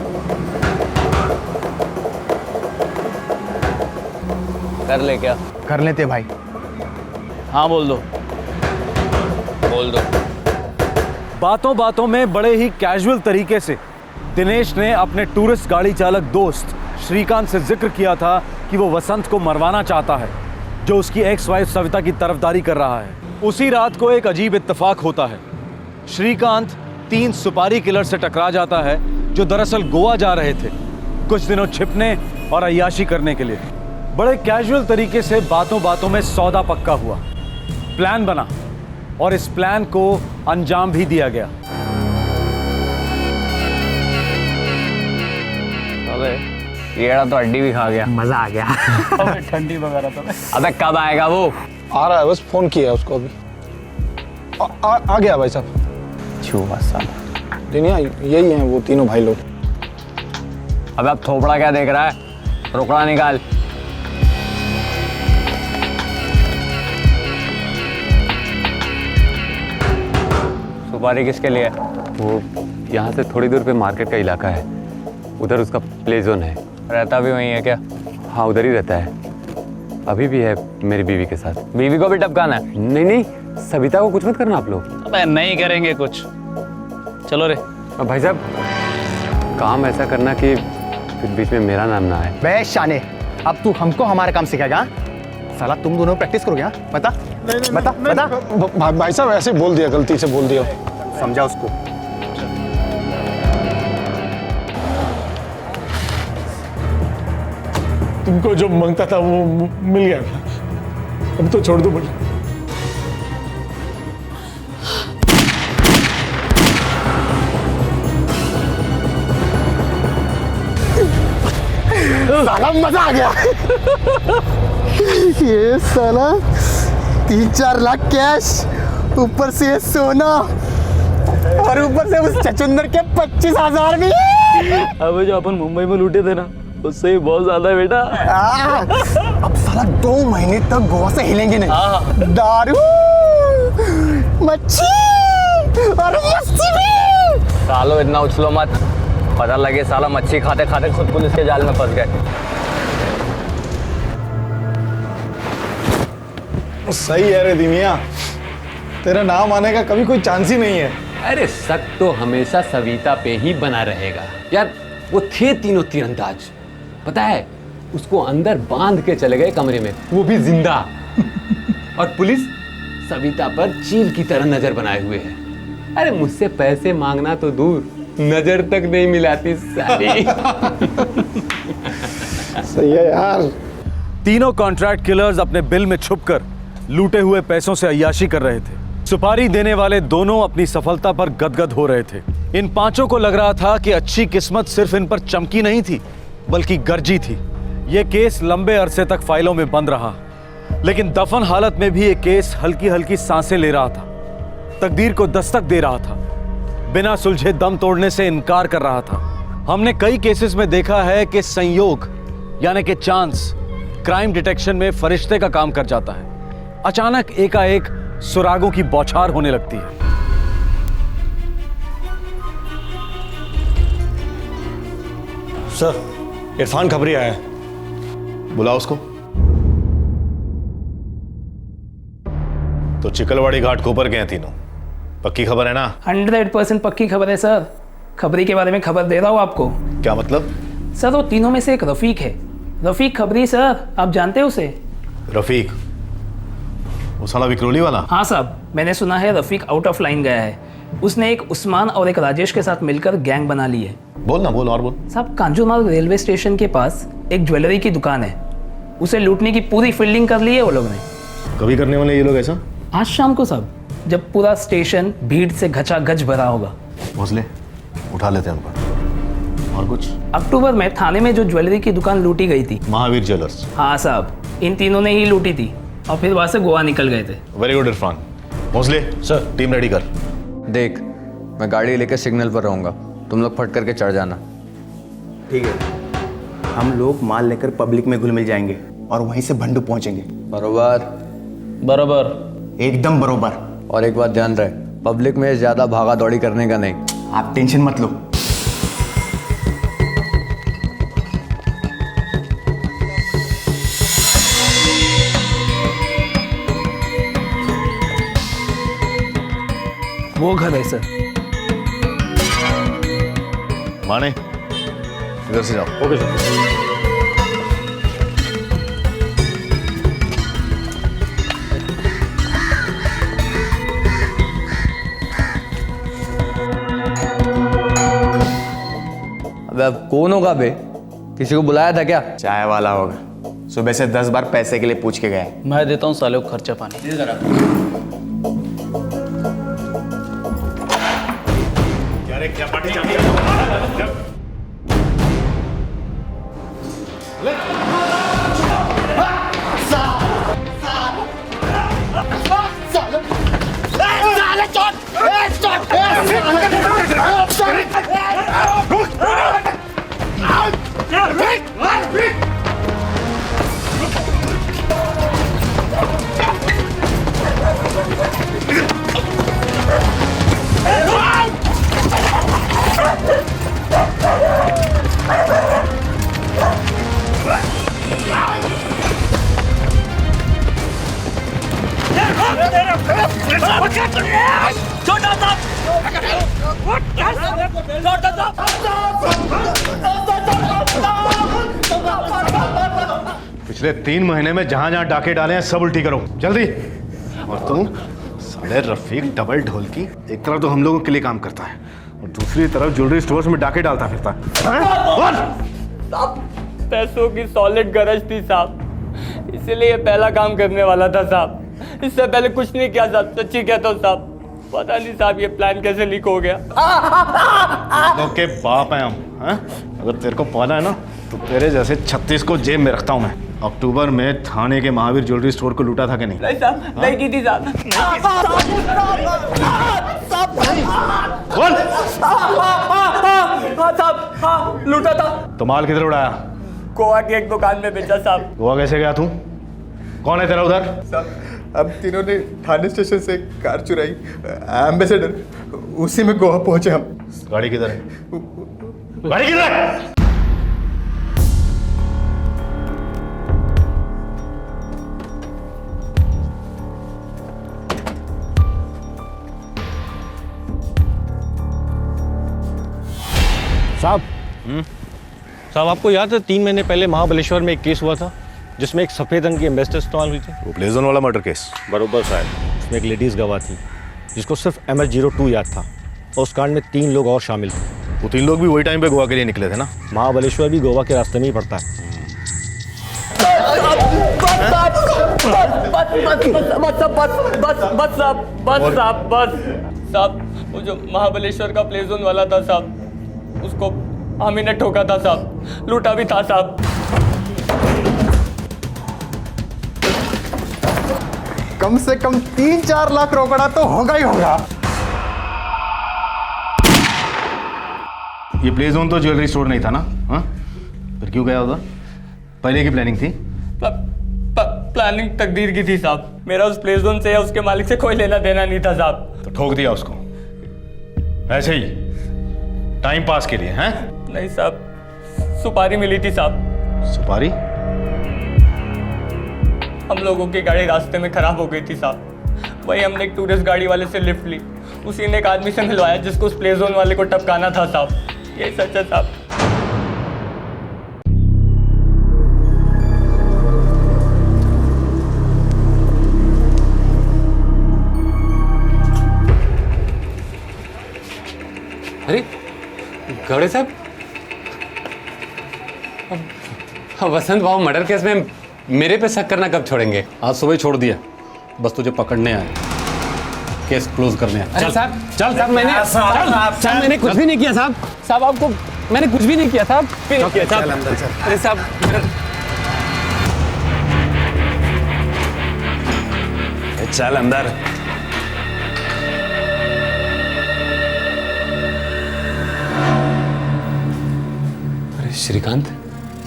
कर ले क्या? कर लेते भाई। हाँ बोल दो। बोल दो। बातों बातों में बड़े ही कैजुअल तरीके से दिनेश ने अपने टूरिस्ट गाड़ी चालक दोस्त श्रीकांत से जिक्र किया था कि वो वसंत को मरवाना चाहता है, जो उसकी एक्स वाइफ सविता की तरफदारी कर रहा है। उसी रात को एक अजीब इत्तेफाक होता है। श्रीकांत 3 सुपारी किलर से टकरा जाता है जो दरअसल गोवा जा रहे थे कुछ दिनों छिपने और अय्याशी करने के लिए। बड़े कैजुअल तरीके से बातों बातों में सौदा पक्का हुआ, प्लान बना और इस प्लान को अंजाम भी दिया गया। अबे येड़ा तो हड्डी भी खा गया। मजा आ गया। ठंडी वगैरह तो। अबे कब आएगा वो? आ रहा है, बस फोन किया है उसको अभी। आ गया भाई साहब। छुआ साला। दुनिया यही हैं वो तीनों भाई लोग। अबे अब थोपड़ा क्या देख रहा है? रोकड़ा निकाल। सुपारी किसके लिए? वो यहाँ से थोड़ी दूर पे मार्केट का इलाका है, उधर उसका प्ले जोन है। रहता भी वहीं है क्या? हाँ उधर ही रहता है, अभी भी है मेरी बीवी के साथ। बीवी को भी टपकाना है? नहीं नहीं, सविता को कुछ मत करना आप लोग। अबे नहीं करेंगे कुछ, चलो रे। अब भाई साहब काम ऐसा करना कि फिर बीच में मेरा नाम ना आए। बे शाने, अब तू हमको हमारा काम सिखाएगा? साला तुम दोनों प्रैक्टिस करोगे? हाँ बता बता बता। भाई साहब ऐसे बोल दिया, गलती से बोल दिया, समझा उसको। तुमको जो मांगता था वो मिल गया, अब तो छोड़ दो मुझे। साला मजा आ गया। ये साला 3-4 लाख कैश, ऊपर से ये सोना और ऊपर से उस चचुंदर के 25,000 भी। अबे जो अपन मुंबई में लूटे थे ना, उससे ही बहुत ज्यादा है बेटा। अब साला 2 महीने तक गोवा से हिलेंगे नहीं। दारू, मच्छी और मस्ती भी। सालो इतना उछलो मत, पता लगे साला मच्छी खाते खाते खुद पुलिस के जाल में फंस गए। सही है रे दिमिया, तेरा नाम आने का कभी कोई चांस ही नहीं है। अरे शक तो हमेशा सविता पे ही बना रहेगा यार। वो थे तीनों तीरंदाज, पता है, उसको अंदर बांध के चले गए कमरे में, वो भी जिंदा। और पुलिस सविता पर चील की तरह नजर बनाए हुए है। अरे मुझसे पैसे मांगना तो दूर, नजर तक नहीं मिलाती साली। सही है यार। तीनों कॉन्ट्रैक्ट किलर्स अपने बिल में छुपकर लूटे हुए पैसों से अय्याशी कर रहे थे। सुपारी देने वाले दोनों अपनी सफलता पर गदगद हो रहे थे। इन पांचों को लग रहा था कि अच्छी किस्मत सिर्फ इन पर चमकी नहीं थी, बल्कि गरजी थी। यह केस लंबे अरसे तक फाइलों में बंद रहा, लेकिन दफन हालत में भी यह केस हल्की हल्की सांसें ले रहा था, तकदीर को दस्तक दे रहा था, बिना सुलझे दम तोड़ने से इनकार कर रहा था। हमने कई केसेस में देखा है कि संयोग यानी कि चांस क्राइम डिटेक्शन में फरिश्ते का काम कर जाता है। अचानक एकाएक सुरागों की बौछार होने लगती है। सर, इरफान खबरी आया है, बुलाओ उसको। तो चिकलवाड़ी घाट को ऊपर गए तीनों, पक्की खबर है ना? 100% पक्की खबर है सर। खबरी के बारे में खबर दे रहा हूँ आपको। क्या मतलब? सर वो तीनों में से एक रफीक है, रफीक खबरी सर, आप जानते हो उसे? रफीक, वो साला विक्रोली वाला? हाँ साहब, मैंने सुना है रफीक आउट ऑफ लाइन गया है। उसने एक उस्मान और एक राजेश के साथ मिलकर गैंग बना ली है। बोल ना, बोल और बोल। साहब, कांजूरमार्ग रेलवे स्टेशन के पास एक ज्वेलरी की दुकान है, उसे लूटने की पूरी फील्डिंग कर ली है वो लोग ने। कभी करने वाले ये लोग ऐसा? आज शाम को साहब, जब पूरा स्टेशन भीड़ से घचाघच भरा होगा। भोसले, उठा लेते हैं उनको। और कुछ? अक्टूबर में थाने में जो ज्वेलरी की दुकान लूटी गई थी, महावीर ज्वेलर्स। हाँ साहब, इन तीनों ने ही लूटी थी और फिर वहां से गोवा निकल गए थे। Very good Irfan. Bhosle sir, team ready कर। देख, मैं गाड़ी लेकर सिग्नल पर रहूंगा, तुम लोग फट करके चढ़ जाना। ठीक है, हम लोग माल लेकर पब्लिक में घुल मिल जाएंगे और वहीं से भंडू पहुंचेंगे। बरोबर? बराबर, एकदम बरोबर। और एक बात ध्यान रहे, पब्लिक में ज्यादा भागा दौड़ी करने का नहीं। आप टेंशन मत लो। वो घर है सर। माने, इधर से जाओ। Okay sir. अबे अब कौन होगा बे? किसी को बुलाया था क्या? चाय वाला होगा, सुबह से 10 बार पैसे के लिए पूछ के गया। मैं देता हूँ साले को खर्चा पानी। क्या पार्टी चाहती पिछले 3 महीने में जहां जहां डाके डाले हैं सब उल्टी करो जल्दी। और तुम साले रफीक डबल ढोल की, एक तरफ तो हम लोगों के लिए काम करता है और दूसरी तरफ ज्वेलरी स्टोर्स में डाके डालता फिरता है। पैसों की सॉलिड गरज थी साहब, इसीलिए ये पहला काम करने वाला था साहब। इससे पहले कुछ नहीं किया साहब, सच्ची कहता हूँ साहब। पता नहीं साहब ये प्लान कैसे लीक हो गया। लोग के बाप हैं हम, हैं? अगर तेरे को पाना है ना तो तेरे जैसे 36 को जेब में रखता हूँ मैं। अक्टूबर में थाने के महावीर ज्वेलरी स्टोर को लूटा था कि नहीं? नहीं साहब, नहीं की थी साहब। बोल। साहब, हाँ लूटा था। तो माल किधर उड़ाया? गोवा की एक दुकान में बेचा साहब। गोवा कैसे गया तू? कौन है तेरा उधर? साहब अब तीनों ने थाने स्टेशन से कार चुराई, एम्बेसडर, उसी में गोवा पहुंचे हम। गाड़ी किधर है? गाड़ी किधर है? साहब साहब आपको याद है 3 महीने पहले महाबलेश्वर में एक केस हुआ था जिसमें एक सफेद रंग की एम्बेसडर इस्तेमाल हुई थी? वो प्लेजोन वाला मर्डर केस। बरोबर साहब, उसमें एक लेडीज गवाह थी जिसको सिर्फ MS-02 याद था और उस कांड में 3 लोग और शामिल थे। वो 3 लोग भी वही टाइम पे गोवा के लिए निकले थे ना? महाबलेश्वर भी गोवा के रास्ते में ही पड़ता है। साहब वो जो महाबलेश्वर का प्ले जोन वाला था साहब, उसको हामी ने ठोका था साहब, लूटा भी था साहब। कम से कम 3-4 लाख रोकड़ा तो होगा ही होगा। ये प्ले जोन तो ज्वेलरी स्टोर नहीं था ना? हाँ, फिर क्यों गया उधर? पहले की प्लानिंग थी? प्लानिंग तकदीर की थी साहब। मेरा उस प्ले जोन से या उसके मालिक से कोई लेना देना नहीं था साहब। तो ठोक दिया उसको ऐसे ही टाइम पास के लिए? हैं? नहीं साहब, सुपारी मिली थी साहब। सुपारी? हम लोगों की गाड़ी रास्ते में खराब हो गई थी साहब, वही हमने एक टूरिस्ट गाड़ी वाले से लिफ्ट ली, उसी ने एक आदमी से मिलवाया जिसको उस प्ले जोन वाले को टपकाना था साहब। यही सच है साहब। अरे गौड़े साहब, वसंत भाव मर्डर केस में मेरे पे शक करना कब छोड़ेंगे? आज सुबह छोड़ दिया, बस तुझे पकड़ने आए, केस क्लोज करने आए। चल साहब, चल साहब, मैंने कुछ भी नहीं किया साहब। साहब आपको मैंने कुछ भी नहीं किया साहब। चल अंदर चल। अरे साहब, चल अंदर। अरे श्रीकांत,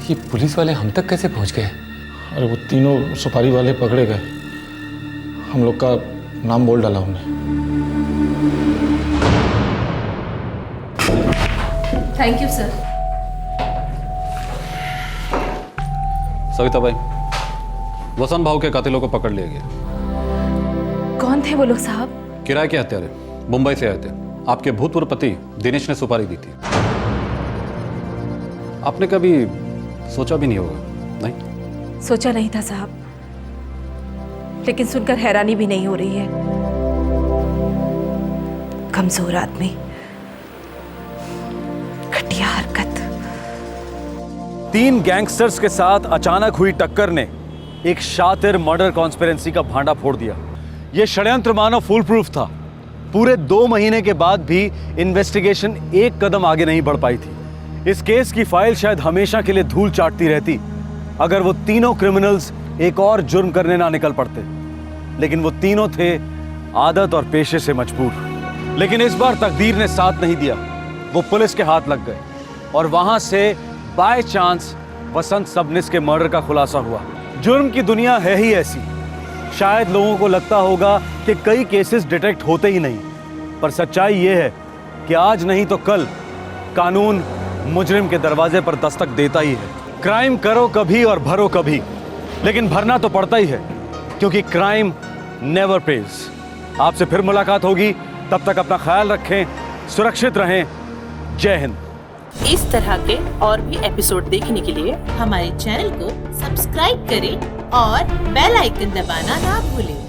ये पुलिस वाले हम तक कैसे पहुंच गए? अरे वो तीनों सुपारी वाले पकड़े गए, हम लोग का नाम बोल डाला हमने। Thank you sir. सविता भाई, वसंत भाव के कातिलों को पकड़ लिया गया। कौन थे वो लोग साहब? किराए के हत्यारे, मुंबई से आए थे। आपके भूतपूर्व पति दिनेश ने सुपारी दी थी। आपने कभी सोचा भी नहीं होगा? नहीं सोचा नहीं था साहब, लेकिन सुनकर हैरानी भी नहीं हो रही है। कमजोर आदमी, घटिया हरकत। 3 गैंगस्टर्स के साथ अचानक हुई टक्कर ने एक शातिर मर्डर कॉन्स्पिरेंसी का भांडा फोड़ दिया। यह षड्यंत्र मानो फुल प्रूफ था। पूरे 2 महीने के बाद भी इन्वेस्टिगेशन एक कदम आगे नहीं बढ़ पाई थी। इस केस की फाइल शायद हमेशा के लिए धूल चाटती रहती अगर वो तीनों क्रिमिनल्स एक और जुर्म करने ना निकल पड़ते। लेकिन वो तीनों थे आदत और पेशे से मजबूर। लेकिन इस बार तकदीर ने साथ नहीं दिया। वो पुलिस के हाथ लग गए और वहां से बाय चांस वसंत सबनिस के मर्डर का खुलासा हुआ। जुर्म की दुनिया है ही ऐसी। शायद लोगों को लगता होगा कि कई केसेस डिटेक्ट होते ही नहीं, पर सच्चाई ये है कि आज नहीं तो कल कानून मुजरिम के दरवाजे पर दस्तक देता ही है। क्राइम करो कभी और भरो कभी, लेकिन भरना तो पड़ता ही है, क्योंकि क्राइम नेवर पेज। आपसे फिर मुलाकात होगी, तब तक अपना ख्याल रखें, सुरक्षित रहें। जय हिंद। इस तरह के और भी एपिसोड देखने के लिए हमारे चैनल को सब्सक्राइब करें और बेल आइकन दबाना ना भूलें।